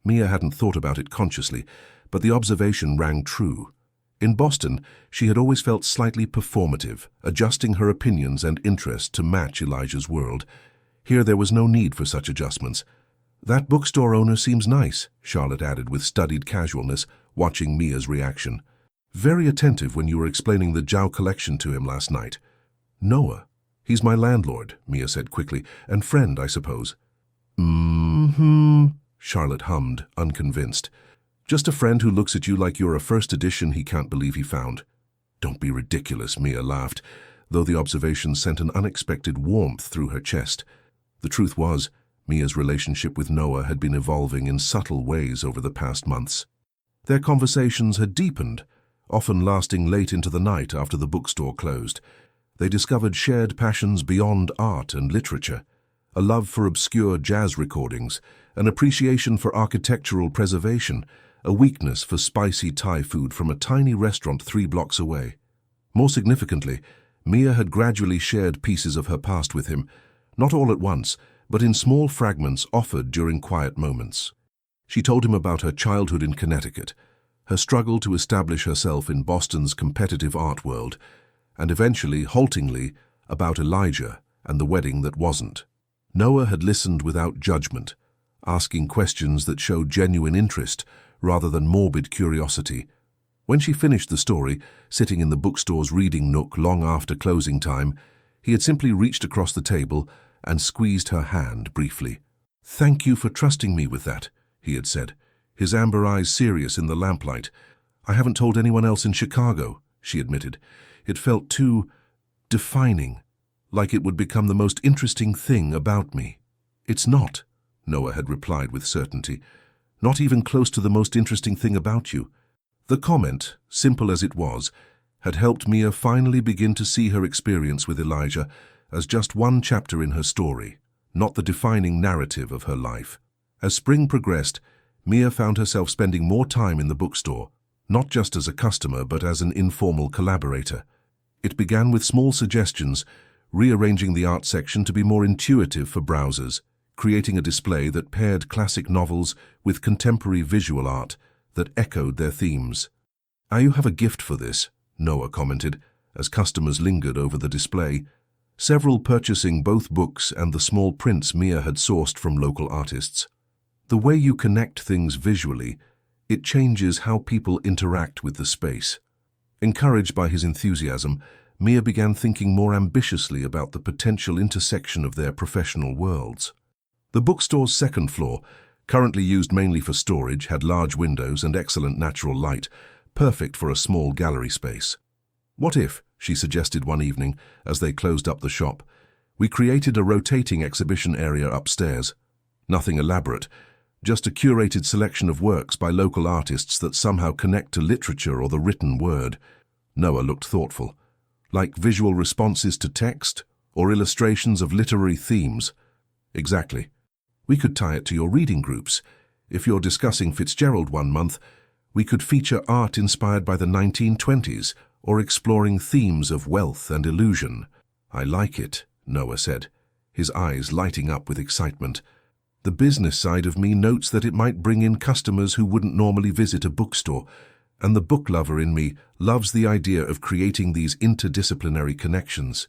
Mia hadn't thought about it consciously, but the observation rang true. In Boston, she had always felt slightly performative, adjusting her opinions and interests to match Elijah's world. Here there was no need for such adjustments. "That bookstore owner seems nice," Charlotte added with studied casualness, watching Mia's reaction. "Very attentive when you were explaining the Zhao collection to him last night." "Noah. He's my landlord," Mia said quickly, "and friend, I suppose." Charlotte hummed, unconvinced. "Just a friend who looks at you like you're a first edition he can't believe he found." "Don't be ridiculous," Mia laughed, though the observation sent an unexpected warmth through her chest. The truth was, Mia's relationship with Noah had been evolving in subtle ways over the past months. Their conversations had deepened, often lasting late into the night after the bookstore closed. They discovered shared passions beyond art and literature, a love for obscure jazz recordings, an appreciation for architectural preservation, a weakness for spicy Thai food from a tiny restaurant 3 blocks away. More significantly, Mia had gradually shared pieces of her past with him, not all at once, but in small fragments offered during quiet moments. She told him about her childhood in Connecticut, her struggle to establish herself in Boston's competitive art world, and eventually, haltingly, about Elijah and the wedding that wasn't. Noah had listened without judgment, asking questions that showed genuine interest rather than morbid curiosity. When she finished the story, sitting in the bookstore's reading nook long after closing time, He had simply reached across the table and squeezed her hand briefly. "Thank you for trusting me with that," he had said, his amber eyes serious in the lamplight. "I haven't told anyone else in Chicago," she admitted. "It felt too defining, like it would become the most interesting thing about me." "It's not," Noah had replied with certainty. "Not even close to the most interesting thing about you." The comment, simple as it was, had helped Mia finally begin to see her experience with Elijah as just one chapter in her story, not the defining narrative of her life. As spring progressed, Mia found herself spending more time in the bookstore, not just as a customer but as an informal collaborator. It began with small suggestions, rearranging the art section to be more intuitive for browsers, creating a display that paired classic novels with contemporary visual art that echoed their themes. "You have a gift for this," Noah commented, as customers lingered over the display, several purchasing both books and the small prints Mia had sourced from local artists. "The way you connect things visually, it changes how people interact with the space." Encouraged by his enthusiasm, Mia began thinking more ambitiously about the potential intersection of their professional worlds. The bookstore's second floor, currently used mainly for storage, had large windows and excellent natural light, perfect for a small gallery space. "What if," she suggested one evening as they closed up the shop, "we created a rotating exhibition area upstairs? Nothing elaborate, just a curated selection of works by local artists that somehow connect to literature or the written word." Noah looked thoughtful. "Like visual responses to text or illustrations of literary themes?" "Exactly. We could tie it to your reading groups. If you're discussing Fitzgerald one month, we could feature art inspired by the 1920s or exploring themes of wealth and illusion." "I like it," Noah said, his eyes lighting up with excitement. "The business side of me notes that it might bring in customers who wouldn't normally visit a bookstore, and the book lover in me loves the idea of creating these interdisciplinary connections."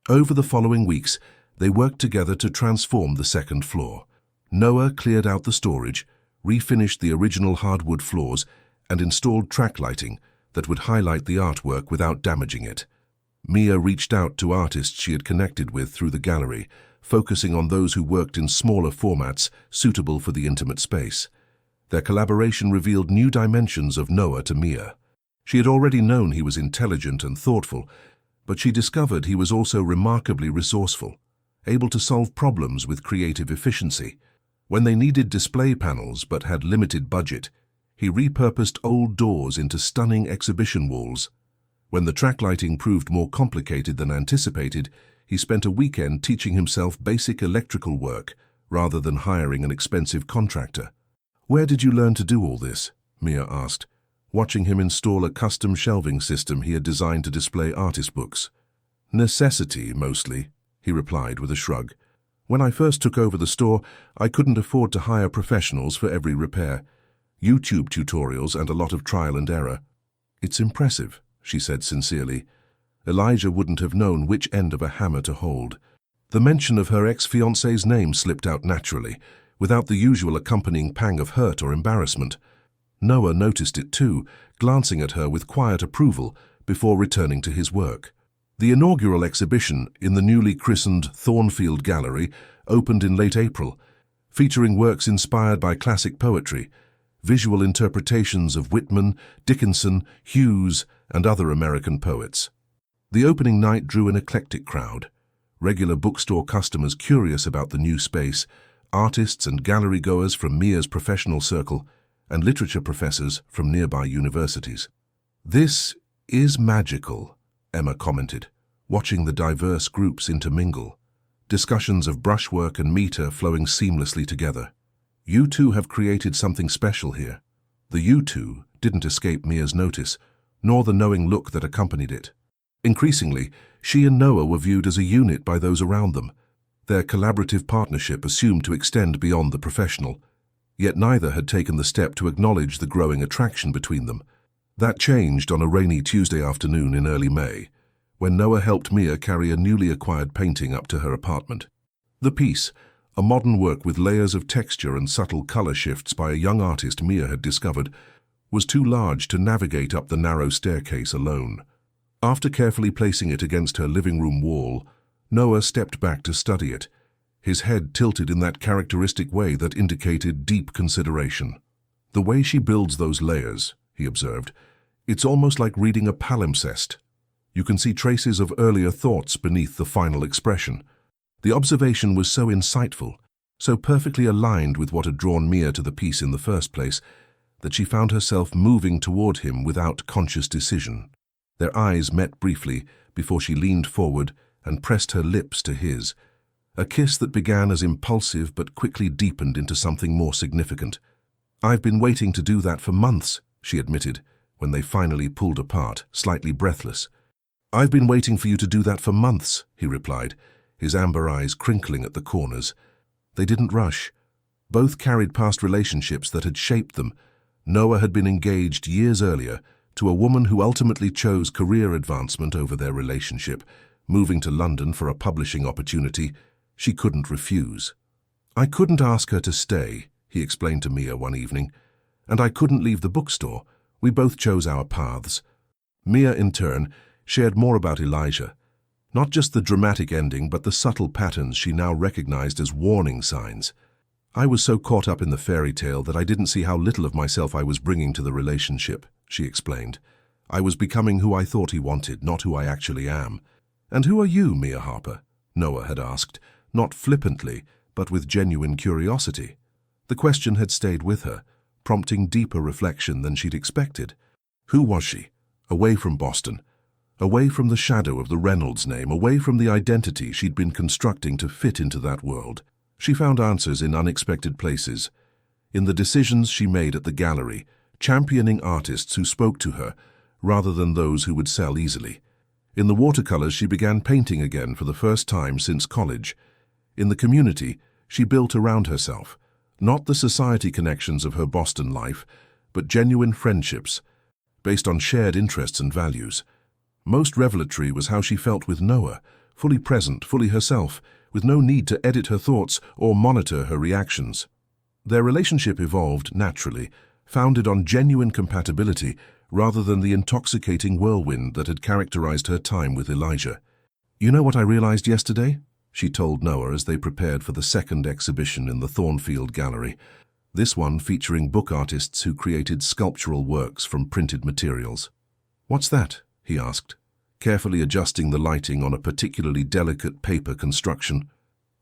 Over the following weeks, they worked together to transform the second floor. Noah cleared out the storage, refinished the original hardwood floors, and installed track lighting that would highlight the artwork without damaging it. Mia reached out to artists she had connected with through the gallery, focusing on those who worked in smaller formats suitable for the intimate space. Their collaboration revealed new dimensions of Noah to Mia. She had already known he was intelligent and thoughtful, but she discovered he was also remarkably resourceful, able to solve problems with creative efficiency. When they needed display panels but had limited budget, he repurposed old doors into stunning exhibition walls. When the track lighting proved more complicated than anticipated, he spent a weekend teaching himself basic electrical work rather than hiring an expensive contractor. "Where did you learn to do all this?" Mia asked, watching him install a custom shelving system he had designed to display artist books. "Necessity, mostly," he replied with a shrug. "When I first took over the store, I couldn't afford to hire professionals for every repair. YouTube tutorials and a lot of trial and error." "It's impressive," she said sincerely. Elijah wouldn't have known which end of a hammer to hold. The mention of her ex-fiancé's name slipped out naturally, without the usual accompanying pang of hurt or embarrassment. Noah noticed it too, glancing at her with quiet approval before returning to his work. The inaugural exhibition in the newly christened Thornfield Gallery opened in late April, featuring works inspired by classic poetry, visual interpretations of Whitman, Dickinson, Hughes, and other American poets. The opening night drew an eclectic crowd, regular bookstore customers curious about the new space, artists and gallery goers from Mia's professional circle, and literature professors from nearby universities. "This is magical," Emma commented, watching the diverse groups intermingle, discussions of brushwork and meter flowing seamlessly together. "You two have created something special here." The "you two" didn't escape Mia's notice, nor the knowing look that accompanied it. Increasingly, she and Noah were viewed as a unit by those around them, their collaborative partnership assumed to extend beyond the professional. Yet neither had taken the step to acknowledge the growing attraction between them. That changed on a rainy Tuesday afternoon in early May, when Noah helped Mia carry a newly acquired painting up to her apartment. The piece, a modern work with layers of texture and subtle color shifts by a young artist Mia had discovered, was too large to navigate up the narrow staircase alone. After carefully placing it against her living room wall, Noah stepped back to study it, his head tilted in that characteristic way that indicated deep consideration. "The way she builds those layers," he observed, "it's almost like reading a palimpsest. You can see traces of earlier thoughts beneath the final expression." The observation was so insightful, so perfectly aligned with what had drawn Mia to the piece in the first place, that she found herself moving toward him without conscious decision. Their eyes met briefly before she leaned forward and pressed her lips to his, a kiss that began as impulsive but quickly deepened into something more significant. "I've been waiting to do that for months," she admitted, when they finally pulled apart, slightly breathless. "I've been waiting for you to do that for months," he replied, his amber eyes crinkling at the corners. They didn't rush. Both carried past relationships that had shaped them. Noah had been engaged years earlier to a woman who ultimately chose career advancement over their relationship, moving to London for a publishing opportunity she couldn't refuse. "I couldn't ask her to stay," he explained to Mia one evening, "and I couldn't leave the bookstore. We both chose our paths." Mia, in turn, shared more about Elijah. Not just the dramatic ending, but the subtle patterns she now recognized as warning signs. "I was so caught up in the fairy tale that I didn't see how little of myself I was bringing to the relationship," she explained. "I was becoming who I thought he wanted, not who I actually am." "And who are you, Mia Harper?" Noah had asked, not flippantly, but with genuine curiosity. The question had stayed with her, prompting deeper reflection than she'd expected. Who was she? Away from Boston. Away from the shadow of the Reynolds name, away from the identity she'd been constructing to fit into that world. She found answers in unexpected places, in the decisions she made at the gallery, championing artists who spoke to her, rather than those who would sell easily. In the watercolors she began painting again for the first time since college. In the community she built around herself, not the society connections of her Boston life, but genuine friendships, based on shared interests and values. Most revelatory was how she felt with Noah, fully present, fully herself, with no need to edit her thoughts or monitor her reactions. Their relationship evolved naturally, founded on genuine compatibility rather than the intoxicating whirlwind that had characterized her time with Elijah. "You know what I realized yesterday?" she told Noah as they prepared for the second exhibition in the Thornfield Gallery, this one featuring book artists who created sculptural works from printed materials. "What's that?" he asked, carefully adjusting the lighting on a particularly delicate paper construction.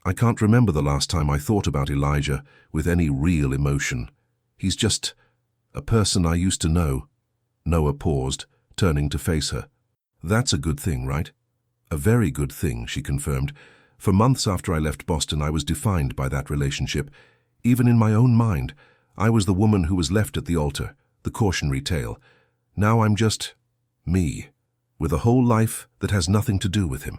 "I can't remember the last time I thought about Elijah with any real emotion. He's just a person I used to know." Noah paused, turning to face her. "That's a good thing, right?" "A very good thing," she confirmed. "For months after I left Boston, I was defined by that relationship. Even in my own mind, I was the woman who was left at the altar, the cautionary tale. Now I'm just me, with a whole life that has nothing to do with him."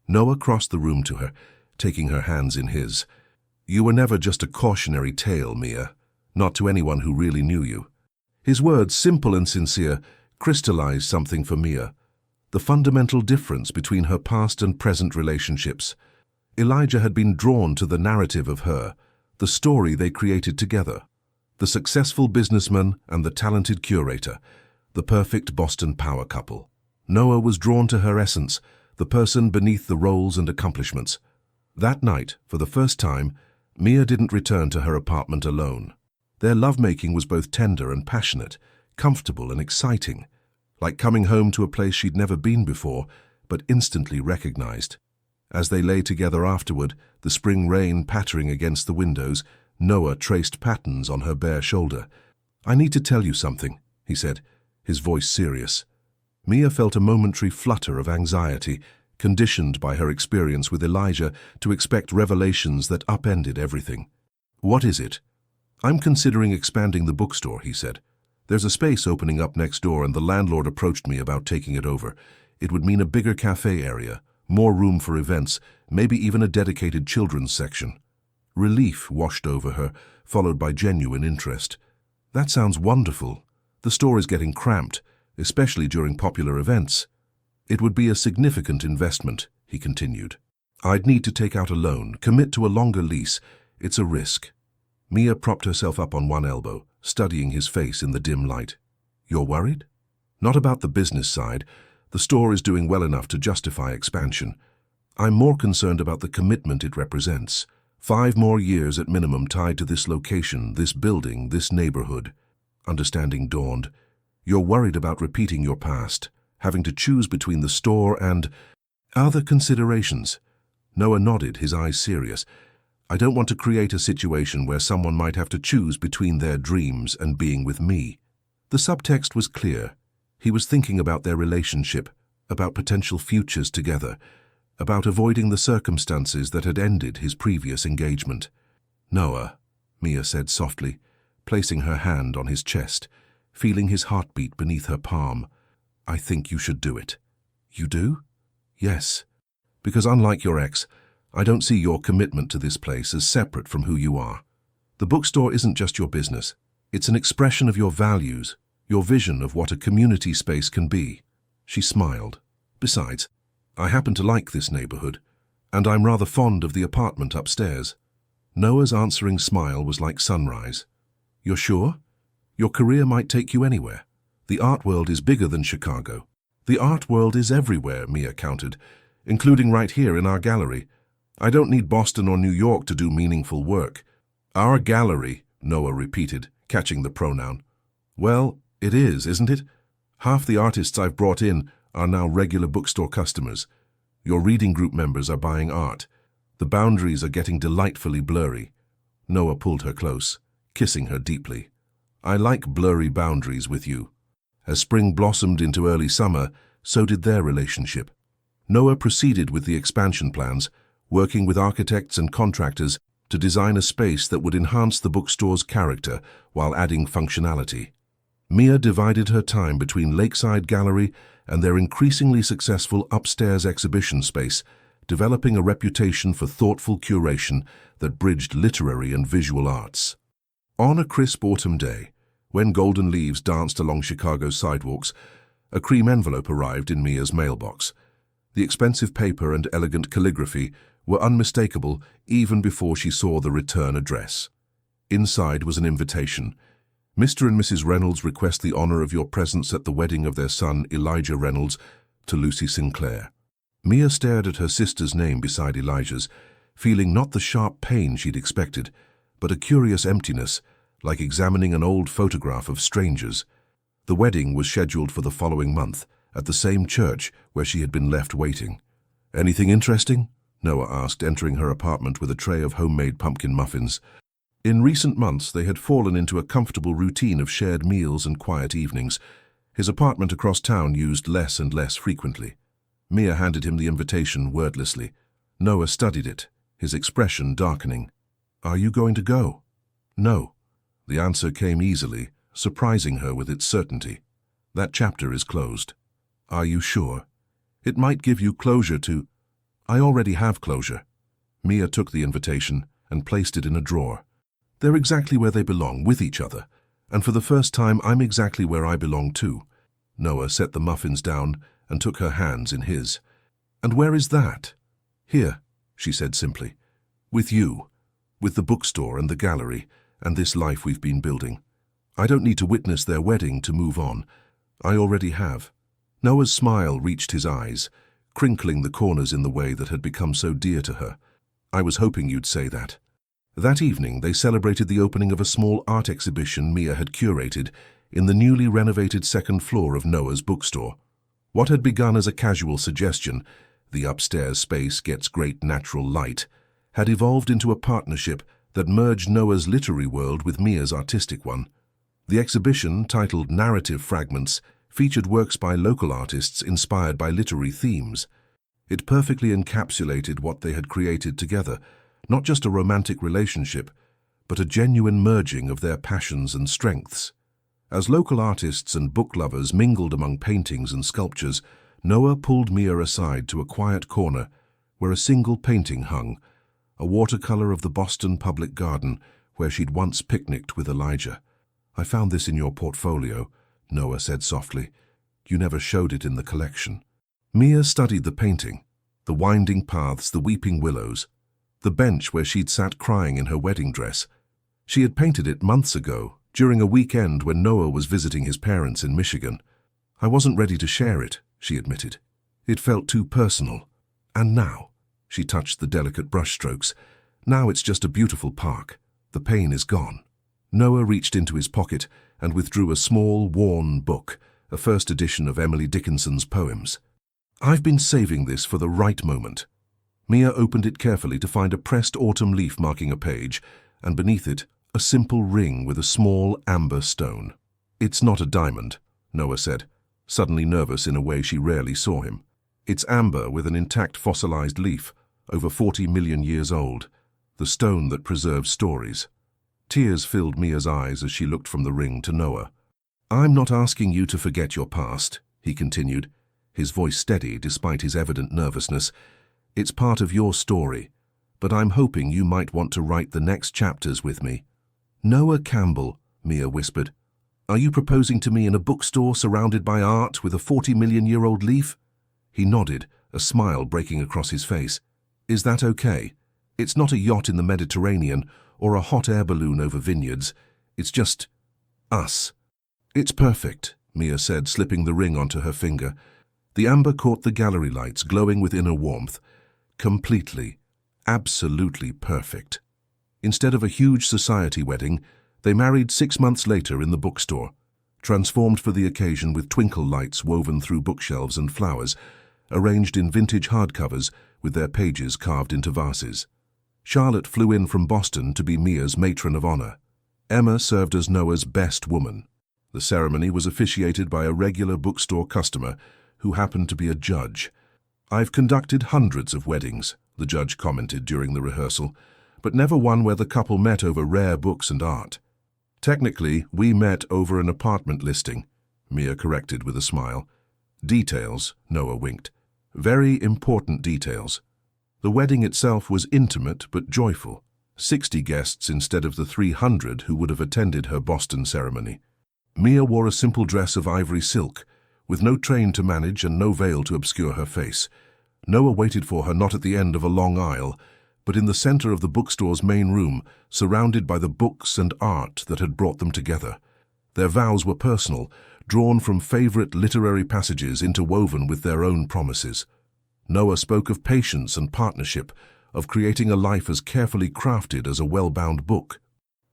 Noah crossed the room to her, taking her hands in his. "You were never just a cautionary tale, Mia, not to anyone who really knew you." His words, simple and sincere, crystallized something for Mia, the fundamental difference between her past and present relationships. Elijah had been drawn to the narrative of her, the story they created together. The successful businessman and the talented curator, the perfect Boston power couple. Noah was drawn to her essence, the person beneath the roles and accomplishments. That night, for the first time, Mia didn't return to her apartment alone. Their lovemaking was both tender and passionate, comfortable and exciting, like coming home to a place she'd never been before, but instantly recognized. As they lay together afterward, the spring rain pattering against the windows, Noah traced patterns on her bare shoulder. "I need to tell you something," he said, his voice serious. Mia felt a momentary flutter of anxiety, conditioned by her experience with Elijah to expect revelations that upended everything. "What is it?" "I'm considering expanding the bookstore," he said. "There's a space opening up next door and the landlord approached me about taking it over. It would mean a bigger cafe area, more room for events, maybe even a dedicated children's section." Relief washed over her, followed by genuine interest. "That sounds wonderful. The store is getting cramped, especially during popular events." "It would be a significant investment," he continued. "I'd need to take out a loan, commit to a longer lease. It's a risk." Mia propped herself up on one elbow, studying his face in the dim light. "You're worried?" "Not about the business side. The store is doing well enough to justify expansion. I'm more concerned about the commitment it represents. 5 more years at minimum tied to this location, this building, this neighborhood. Understanding dawned. You're worried about repeating your past, having to choose between the store and other considerations. Noah nodded, his eyes serious. I don't want to create a situation where someone might have to choose between their dreams and being with me. The subtext was clear. He was thinking about their relationship, about potential futures together, about avoiding the circumstances that had ended his previous engagement. Noah, Mia said softly, placing her hand on his chest, feeling his heartbeat beneath her palm. I think you should do it. You do? Yes. Because unlike your ex, I don't see your commitment to this place as separate from who you are. The bookstore isn't just your business. It's an expression of your values, your vision of what a community space can be. She smiled. Besides, I happen to like this neighborhood, and I'm rather fond of the apartment upstairs. Noah's answering smile was like sunrise. You're sure? Your career might take you anywhere. The art world is bigger than Chicago. The art world is everywhere, Mia countered, including right here in our gallery. I don't need Boston or New York to do meaningful work. Our gallery, Noah repeated, catching the pronoun. Well, it is, isn't it? Half the artists I've brought in are now regular bookstore customers. Your reading group members are buying art. The boundaries are getting delightfully blurry. Noah pulled her close, kissing her deeply. I like blurry boundaries with you. As spring blossomed into early summer, so did their relationship. Noah proceeded with the expansion plans, working with architects and contractors to design a space that would enhance the bookstore's character while adding functionality. Mia divided her time between Lakeside Gallery and their increasingly successful upstairs exhibition space, developing a reputation for thoughtful curation that bridged literary and visual arts. On a crisp autumn day, when golden leaves danced along Chicago's sidewalks, a cream envelope arrived in Mia's mailbox. The expensive paper and elegant calligraphy were unmistakable even before she saw the return address. Inside was an invitation. Mr. and Mrs. Reynolds request the honor of your presence at the wedding of their son, Elijah Reynolds, to Lucy Sinclair. Mia stared at her sister's name beside Elijah's, feeling not the sharp pain she'd expected, but a curious emptiness, like examining an old photograph of strangers. The wedding was scheduled for the following month, at the same church where she had been left waiting. Anything interesting? Noah asked, entering her apartment with a tray of homemade pumpkin muffins. In recent months, they had fallen into a comfortable routine of shared meals and quiet evenings. His apartment across town used less and less frequently. Mia handed him the invitation wordlessly. Noah studied it, his expression darkening. Are you going to go? No. The answer came easily, surprising her with its certainty. That chapter is closed. Are you sure? It might give you closure to... I already have closure. Mia took the invitation and placed it in a drawer. They're exactly where they belong, with each other. And for the first time, I'm exactly where I belong too. Noah set the muffins down and took her hands in his. And where is that? Here, she said simply. With you. With the bookstore and the gallery, and this life we've been building. I don't need to witness their wedding to move on. I already have. Noah's smile reached his eyes, crinkling the corners in the way that had become so dear to her. I was hoping you'd say that. That evening, they celebrated the opening of a small art exhibition Mia had curated in the newly renovated second floor of Noah's bookstore. What had begun as a casual suggestion, the upstairs space gets great natural light, had evolved into a partnership that merged Noah's literary world with Mia's artistic one. The exhibition, titled Narrative Fragments, featured works by local artists inspired by literary themes. It perfectly encapsulated what they had created together, not just a romantic relationship, but a genuine merging of their passions and strengths. As local artists and book lovers mingled among paintings and sculptures, Noah pulled Mia aside to a quiet corner where a single painting hung, a watercolor of the Boston Public Garden where she'd once picnicked with Elijah. I found this in your portfolio, Noah said softly. You never showed it in the collection. Mia studied the painting, the winding paths, the weeping willows, the bench where she'd sat crying in her wedding dress. She had painted it months ago, during a weekend when Noah was visiting his parents in Michigan. I wasn't ready to share it, she admitted. It felt too personal. And now, She touched the delicate brushstrokes. Now it's just a beautiful park. The pain is gone. Noah reached into his pocket and withdrew a small, worn book, a first edition of Emily Dickinson's poems. I've been saving this for the right moment. Mia opened it carefully to find a pressed autumn leaf marking a page, and beneath it, a simple ring with a small amber stone. It's not a diamond, Noah said, suddenly nervous in a way she rarely saw him. It's amber with an intact fossilized leaf, over 40 million years old, the stone that preserves stories. Tears filled Mia's eyes as she looked from the ring to Noah. I'm not asking you to forget your past, he continued, his voice steady despite his evident nervousness. It's part of your story, but I'm hoping you might want to write the next chapters with me. Noah Campbell, Mia whispered. Are you proposing to me in a bookstore surrounded by art with a 40-million-year-old leaf? He nodded, a smile breaking across his face. Is that okay? It's not a yacht in the Mediterranean or a hot air balloon over vineyards. It's just us. It's perfect, Mia said, slipping the ring onto her finger. The amber caught the gallery lights, glowing with inner warmth. Completely, absolutely perfect. Instead of a huge society wedding, they married 6 months later in the bookstore, transformed for the occasion with twinkle lights woven through bookshelves and flowers, arranged in vintage hardcovers with their pages carved into vases. Charlotte flew in from Boston to be Mia's matron of honor. Emma served as Noah's best woman. The ceremony was officiated by a regular bookstore customer who happened to be a judge. I've conducted hundreds of weddings, the judge commented during the rehearsal, but never one where the couple met over rare books and art. Technically, we met over an apartment listing, Mia corrected with a smile. Details, Noah winked. Very important details. The wedding itself was intimate but joyful. 60 guests instead of the 300 who would have attended her Boston ceremony. Mia wore a simple dress of ivory silk, with no train to manage and no veil to obscure her face. Noah waited for her not at the end of a long aisle, but in the center of the bookstore's main room, surrounded by the books and art that had brought them together. Their vows were personal, drawn from favorite literary passages interwoven with their own promises. Noah spoke of patience and partnership, of creating a life as carefully crafted as a well-bound book.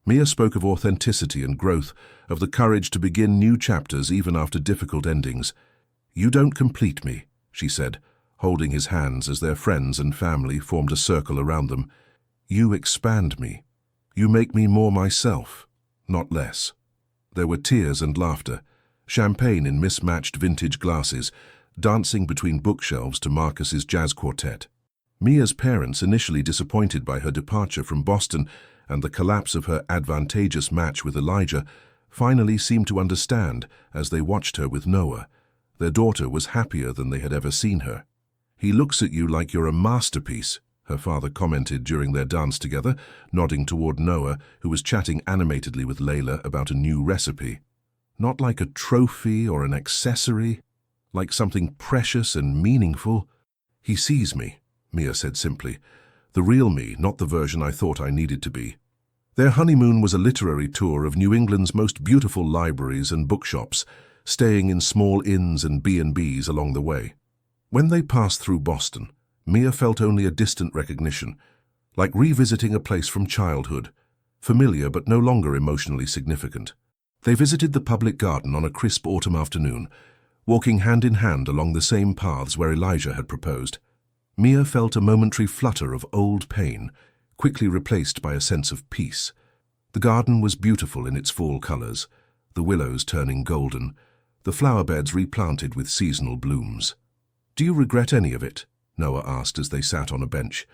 Mia spoke of authenticity and growth, of the courage to begin new chapters even after difficult endings. You don't complete me, she said, holding his hands as their friends and family formed a circle around them. You expand me. You make me more myself, not less. There were tears and laughter, champagne in mismatched vintage glasses, dancing between bookshelves to Marcus's jazz quartet. Mia's parents, initially disappointed by her departure from Boston and the collapse of her advantageous match with Elijah, finally seemed to understand as they watched her with Noah. Their daughter was happier than they had ever seen her. He looks at you like you're a masterpiece, her father commented during their dance together, nodding toward Noah, who was chatting animatedly with Layla about a new recipe. Not like a trophy or an accessory, like something precious and meaningful. He sees me, Mia said simply. The real me, not the version I thought I needed to be. Their honeymoon was a literary tour of New England's most beautiful libraries and bookshops, staying in small inns and B&Bs along the way. When they passed through Boston, Mia felt only a distant recognition, like revisiting a place from childhood, familiar but no longer emotionally significant. They visited the public garden on a crisp autumn afternoon, walking hand in hand along the same paths where Elijah had proposed. Mia felt a momentary flutter of old pain, quickly replaced by a sense of peace. The garden was beautiful in its fall colors, the willows turning golden, the flower beds replanted with seasonal blooms. Do you regret any of it? Noah asked as they sat on a bench.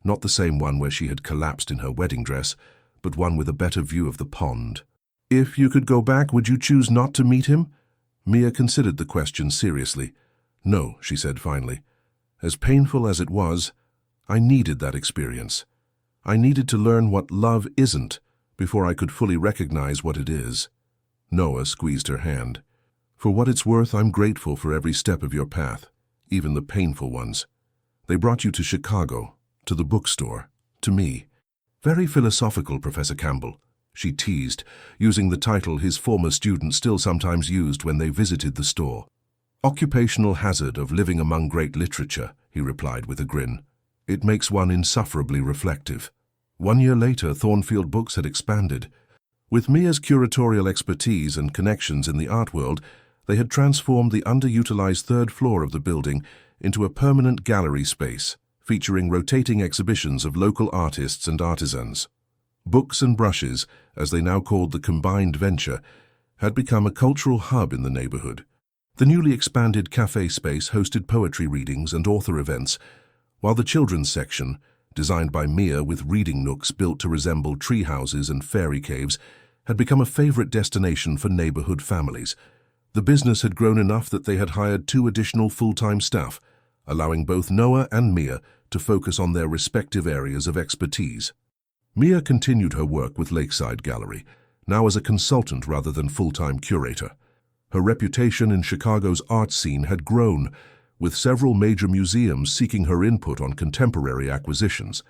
Not the same one where she had collapsed in her wedding dress, but one with a better view of the pond. If you could go back, would you choose not to meet him? Mia considered the question seriously. No, she said finally. As painful as it was, I needed that experience. I needed to learn what love isn't before I could fully recognize what it is. Noah squeezed her hand. For what it's worth, I'm grateful for every step of your path, even the painful ones. They brought you to Chicago, to the bookstore, to me. Very philosophical, Professor Campbell, she teased, using the title his former students still sometimes used when they visited the store. Occupational hazard of living among great literature, he replied with a grin. It makes one insufferably reflective. 1 year later, Thornfield Books had expanded. With Mia's curatorial expertise and connections in the art world, they had transformed the underutilized third floor of the building into a permanent gallery space, featuring rotating exhibitions of local artists and artisans. Books and Brushes, as they now called the combined venture, had become a cultural hub in the neighborhood. The newly expanded cafe space hosted poetry readings and author events, while the children's section, designed by Mia with reading nooks built to resemble tree houses and fairy caves, had become a favorite destination for neighborhood families. The business had grown enough that they had hired 2 additional full-time staff, allowing both Noah and Mia to focus on their respective areas of expertise. Mia continued her work with Lakeside Gallery, now as a consultant rather than full-time curator. Her reputation in Chicago's art scene had grown, with several major museums seeking her input on contemporary acquisitions.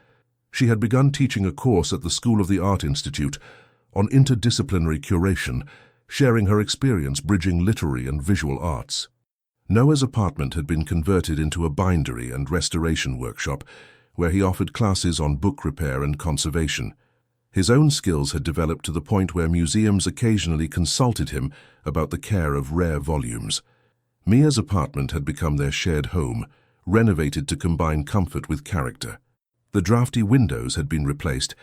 She had begun teaching a course at the School of the Art Institute on interdisciplinary curation, sharing her experience bridging literary and visual arts. Noah's apartment had been converted into a bindery and restoration workshop, where he offered classes on book repair and conservation. His own skills had developed to the point where museums occasionally consulted him about the care of rare volumes. Mia's apartment had become their shared home, renovated to combine comfort with character. The drafty windows had been replaced,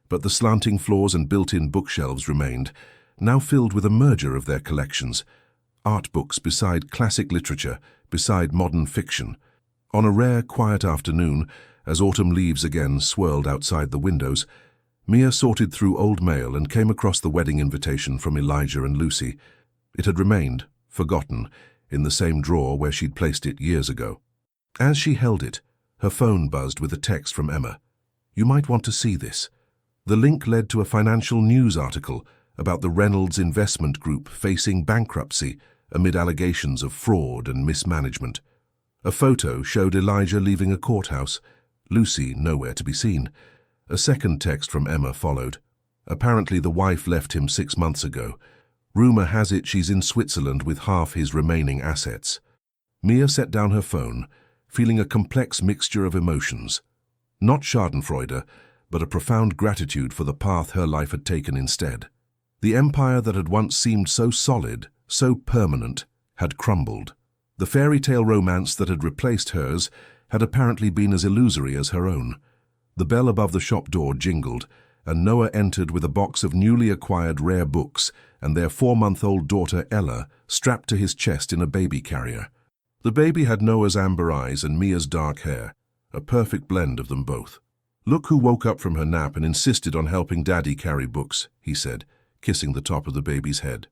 but the slanting floors and built-in bookshelves remained, now filled with a merger of their collections. Art books beside classic literature, beside modern fiction. On a rare, quiet afternoon, as autumn leaves again swirled outside the windows, Mia sorted through old mail and came across the wedding invitation from Elijah and Lucy. It had remained, forgotten, in the same drawer where she'd placed it years ago. As she held it, her phone buzzed with a text from Emma. "You might want to see this." The link led to a financial news article about the Reynolds Investment Group facing bankruptcy amid allegations of fraud and mismanagement. A photo showed Elijah leaving a courthouse, Lucy nowhere to be seen. A second text from Emma followed. Apparently the wife left him 6 months ago. Rumor has it she's in Switzerland with half his remaining assets. Mia set down her phone, feeling a complex mixture of emotions. Not schadenfreude, but a profound gratitude for the path her life had taken instead. The empire that had once seemed so solid, so permanent, had crumbled. The fairy tale romance that had replaced hers had apparently been as illusory as her own. The bell above the shop door jingled, and Noah entered with a box of newly acquired rare books and their 4-month-old daughter Ella strapped to his chest in a baby carrier. The baby had Noah's amber eyes and Mia's dark hair, a perfect blend of them both. "Look who woke up from her nap and insisted on helping Daddy carry books," he said, kissing the top of the baby's head.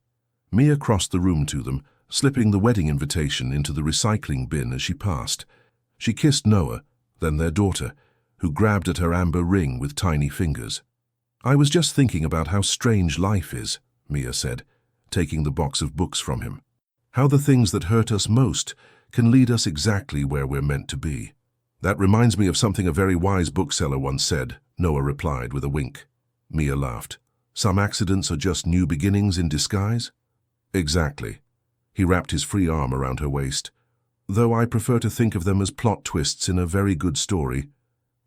Mia crossed the room to them, slipping the wedding invitation into the recycling bin as she passed. She kissed Noah, then their daughter, who grabbed at her amber ring with tiny fingers. "I was just thinking about how strange life is," Mia said, taking the box of books from him. "How the things that hurt us most can lead us exactly where we're meant to be." "That reminds me of something a very wise bookseller once said," Noah replied with a wink. Mia laughed. "Some accidents are just new beginnings in disguise?" "Exactly." He wrapped his free arm around her waist. "Though I prefer to think of them as plot twists in a very good story."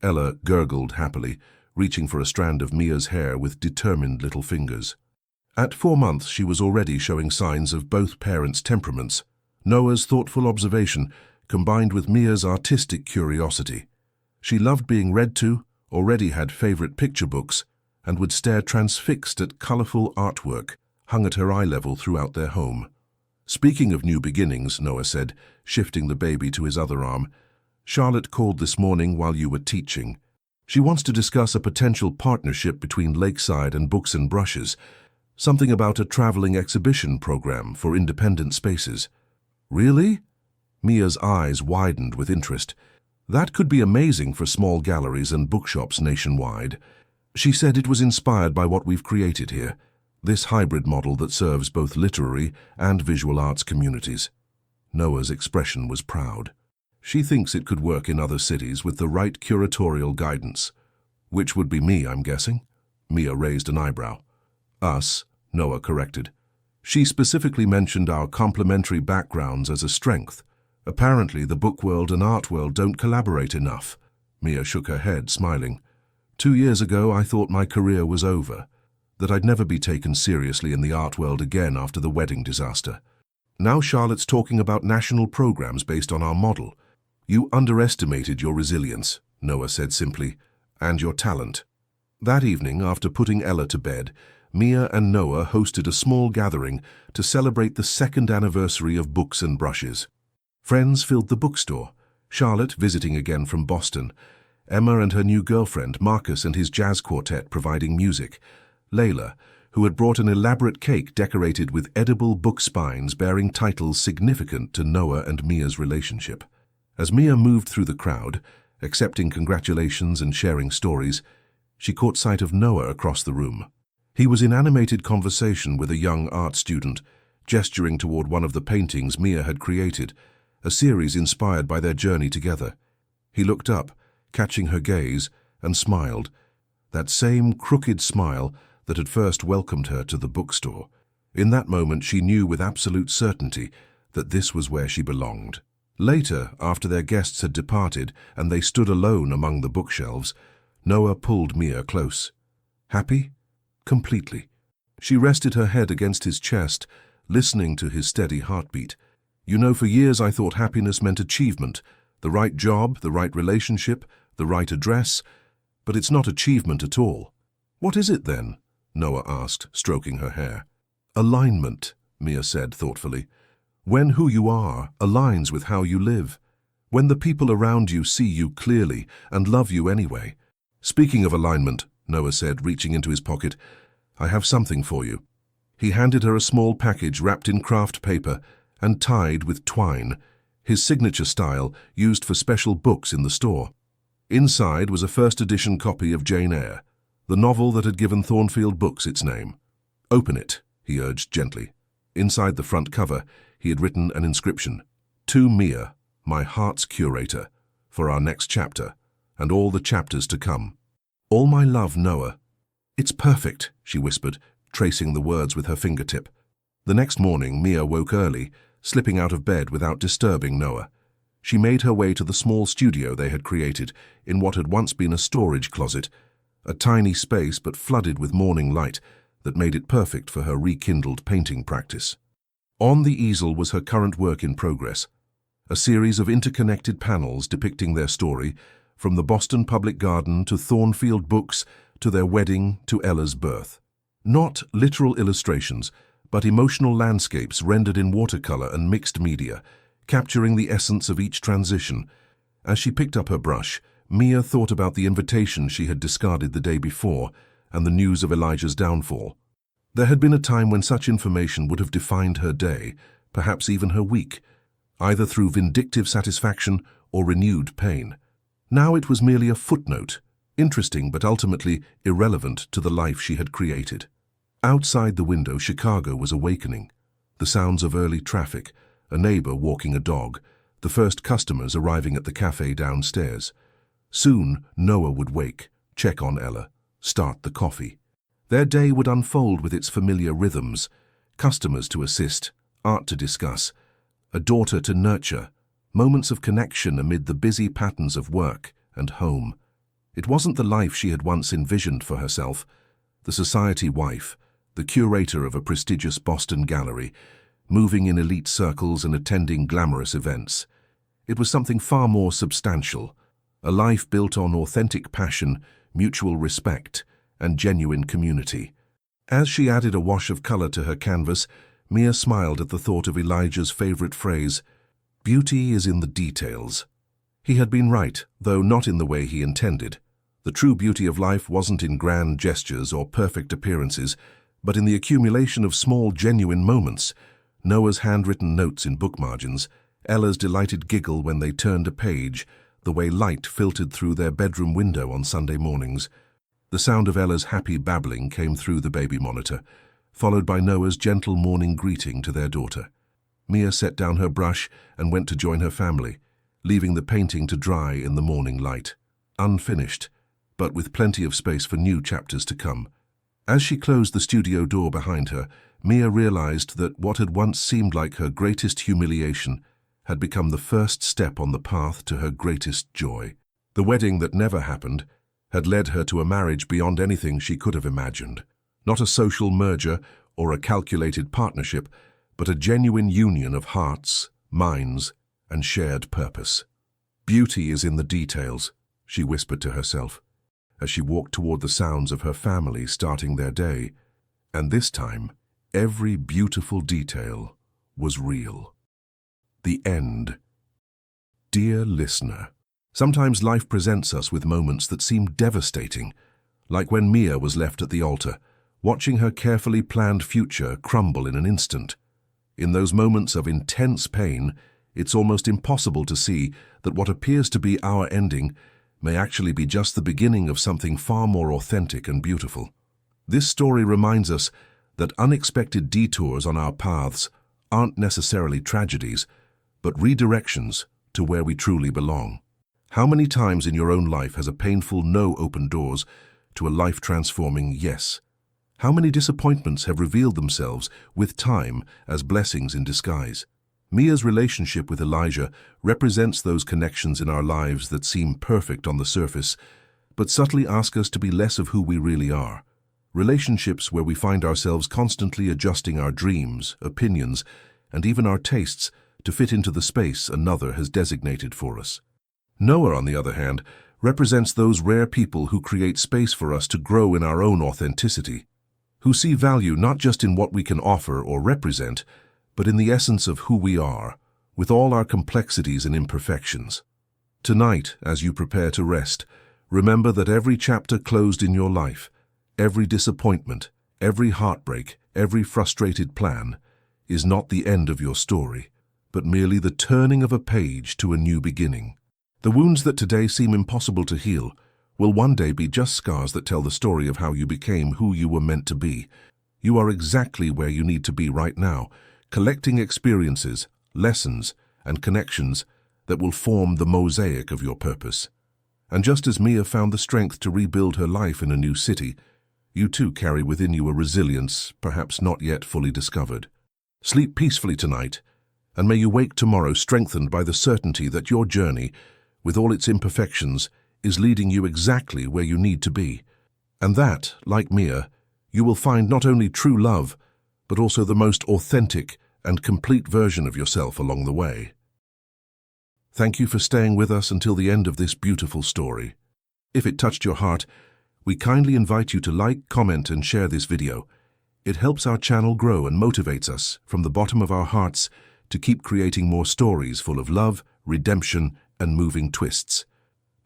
Ella gurgled happily, reaching for a strand of Mia's hair with determined little fingers. At 4 months, she was already showing signs of both parents' temperaments. Noah's thoughtful observation combined with Mia's artistic curiosity. She loved being read to, already had favorite picture books, and would stare transfixed at colorful artwork hung at her eye level throughout their home. "Speaking of new beginnings," Noah said, shifting the baby to his other arm, "Charlotte called this morning while you were teaching. She wants to discuss a potential partnership between Lakeside and Books and Brushes, something about a traveling exhibition program for independent spaces." "Really?" Mia's eyes widened with interest. "That could be amazing for small galleries and bookshops nationwide." She said it was inspired by what we've created here, this hybrid model that serves both literary and visual arts communities. Noah's expression was proud. "She thinks it could work in other cities with the right curatorial guidance." "Which would be me, I'm guessing?" Mia raised an eyebrow. "Us," Noah corrected. "She specifically mentioned our complementary backgrounds as a strength. Apparently the book world and art world don't collaborate enough." Mia shook her head, smiling. 2 years ago, I thought my career was over, that I'd never be taken seriously in the art world again after the wedding disaster. Now Charlotte's talking about national programs based on our model. You underestimated your resilience, Noah said simply, and your talent. That evening, after putting Ella to bed, Mia and Noah hosted a small gathering to celebrate the 2nd anniversary of Books and Brushes. Friends filled the bookstore, Charlotte visiting again from Boston, Emma and her new girlfriend, Marcus and his jazz quartet providing music, Layla, who had brought an elaborate cake decorated with edible book spines bearing titles significant to Noah and Mia's relationship. As Mia moved through the crowd, accepting congratulations and sharing stories, she caught sight of Noah across the room. He was in animated conversation with a young art student, gesturing toward one of the paintings Mia had created, a series inspired by their journey together. He looked up, catching her gaze, and smiled, that same crooked smile that had first welcomed her to the bookstore. In that moment, she knew with absolute certainty that this was where she belonged. Later, after their guests had departed and they stood alone among the bookshelves, Noah pulled Mia close. Happy? Completely. She rested her head against his chest, listening to his steady heartbeat. You know, for years I thought happiness meant achievement, the right job, the right relationship, the right address, but it's not achievement at all. What is it then? Noah asked, stroking her hair. Alignment, Mia said thoughtfully. When who you are aligns with how you live. When the people around you see you clearly and love you anyway. Speaking of alignment, Noah said, reaching into his pocket, I have something for you. He handed her a small package wrapped in craft paper and tied with twine, his signature style used for special books in the store. Inside was a first-edition copy of Jane Eyre, the novel that had given Thornfield Books its name. Open it, he urged gently. Inside the front cover, he had written an inscription, To Mia, my heart's curator, for our next chapter, and all the chapters to come. All my love, Noah. It's perfect, she whispered, tracing the words with her fingertip. The next morning, Mia woke early, slipping out of bed without disturbing Noah. She made her way to the small studio they had created in what had once been a storage closet, a tiny space but flooded with morning light that made it perfect for her rekindled painting practice. On the easel was her current work in progress, a series of interconnected panels depicting their story, from the Boston Public Garden to Thornfield Books to their wedding to Ella's birth. Not literal illustrations, but emotional landscapes rendered in watercolor and mixed media, capturing the essence of each transition. As she picked up her brush, Mia thought about the invitation she had discarded the day before and the news of Elijah's downfall. There had been a time when such information would have defined her day, perhaps even her week, either through vindictive satisfaction or renewed pain. Now it was merely a footnote, interesting but ultimately irrelevant to the life she had created. Outside the window, Chicago was awakening. The sounds of early traffic, a neighbor walking a dog, the first customers arriving at the cafe downstairs. Soon, Noah would wake, check on Ella, start the coffee. Their day would unfold with its familiar rhythms, customers to assist, art to discuss, a daughter to nurture, moments of connection amid the busy patterns of work and home. It wasn't the life she had once envisioned for herself, the society wife, the curator of a prestigious Boston gallery, moving in elite circles and attending glamorous events. It was something far more substantial, a life built on authentic passion, mutual respect, and genuine community. As she added a wash of color to her canvas, Mia smiled at the thought of Elijah's favorite phrase, "Beauty is in the details." He had been right, though not in the way he intended. The true beauty of life wasn't in grand gestures or perfect appearances, but in the accumulation of small, genuine moments. Noah's handwritten notes in book margins, Ella's delighted giggle when they turned a page, the way light filtered through their bedroom window on Sunday mornings. The sound of Ella's happy babbling came through the baby monitor, followed by Noah's gentle morning greeting to their daughter. Mia set down her brush and went to join her family, leaving the painting to dry in the morning light. Unfinished, but with plenty of space for new chapters to come. As she closed the studio door behind her, Mia realized that what had once seemed like her greatest humiliation had become the first step on the path to her greatest joy. The wedding that never happened had led her to a marriage beyond anything she could have imagined. Not a social merger or a calculated partnership, but a genuine union of hearts, minds, and shared purpose. "Beauty is in the details," she whispered to herself, as she walked toward the sounds of her family starting their day. And this time, every beautiful detail was real. The end. Dear listener, sometimes life presents us with moments that seem devastating, like when Mia was left at the altar, watching her carefully planned future crumble in an instant. In those moments of intense pain, it's almost impossible to see that what appears to be our ending may actually be just the beginning of something far more authentic and beautiful. This story reminds us that unexpected detours on our paths aren't necessarily tragedies, but redirections to where we truly belong. How many times in your own life has a painful no opened doors to a life-transforming yes? How many disappointments have revealed themselves with time as blessings in disguise? Mia's relationship with Elijah represents those connections in our lives that seem perfect on the surface, but subtly ask us to be less of who we really are. Relationships where we find ourselves constantly adjusting our dreams, opinions, and even our tastes to fit into the space another has designated for us. Noah, on the other hand, represents those rare people who create space for us to grow in our own authenticity, who see value not just in what we can offer or represent, but in the essence of who we are, with all our complexities and imperfections. Tonight, as you prepare to rest, remember that every chapter closed in your life, every disappointment, every heartbreak, every frustrated plan, is not the end of your story, but merely the turning of a page to a new beginning. The wounds that today seem impossible to heal will one day be just scars that tell the story of how you became who you were meant to be. You are exactly where you need to be right now, collecting experiences, lessons, and connections that will form the mosaic of your purpose. And just as Mia found the strength to rebuild her life in a new city, you too carry within you a resilience perhaps not yet fully discovered. Sleep peacefully tonight, and may you wake tomorrow strengthened by the certainty that your journey, with all its imperfections, is leading you exactly where you need to be. And that, like Mia, you will find not only true love, but also the most authentic and complete version of yourself along the way. Thank you for staying with us until the end of this beautiful story. If it touched your heart, we kindly invite you to like, comment, and share this video. It helps our channel grow and motivates us from the bottom of our hearts to keep creating more stories full of love, redemption, and moving twists.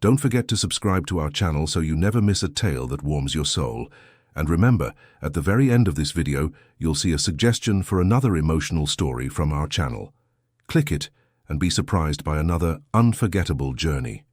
Don't forget to subscribe to our channel so you never miss a tale that warms your soul. And remember, at the very end of this video, you'll see a suggestion for another emotional story from our channel. Click it and be surprised by another unforgettable journey.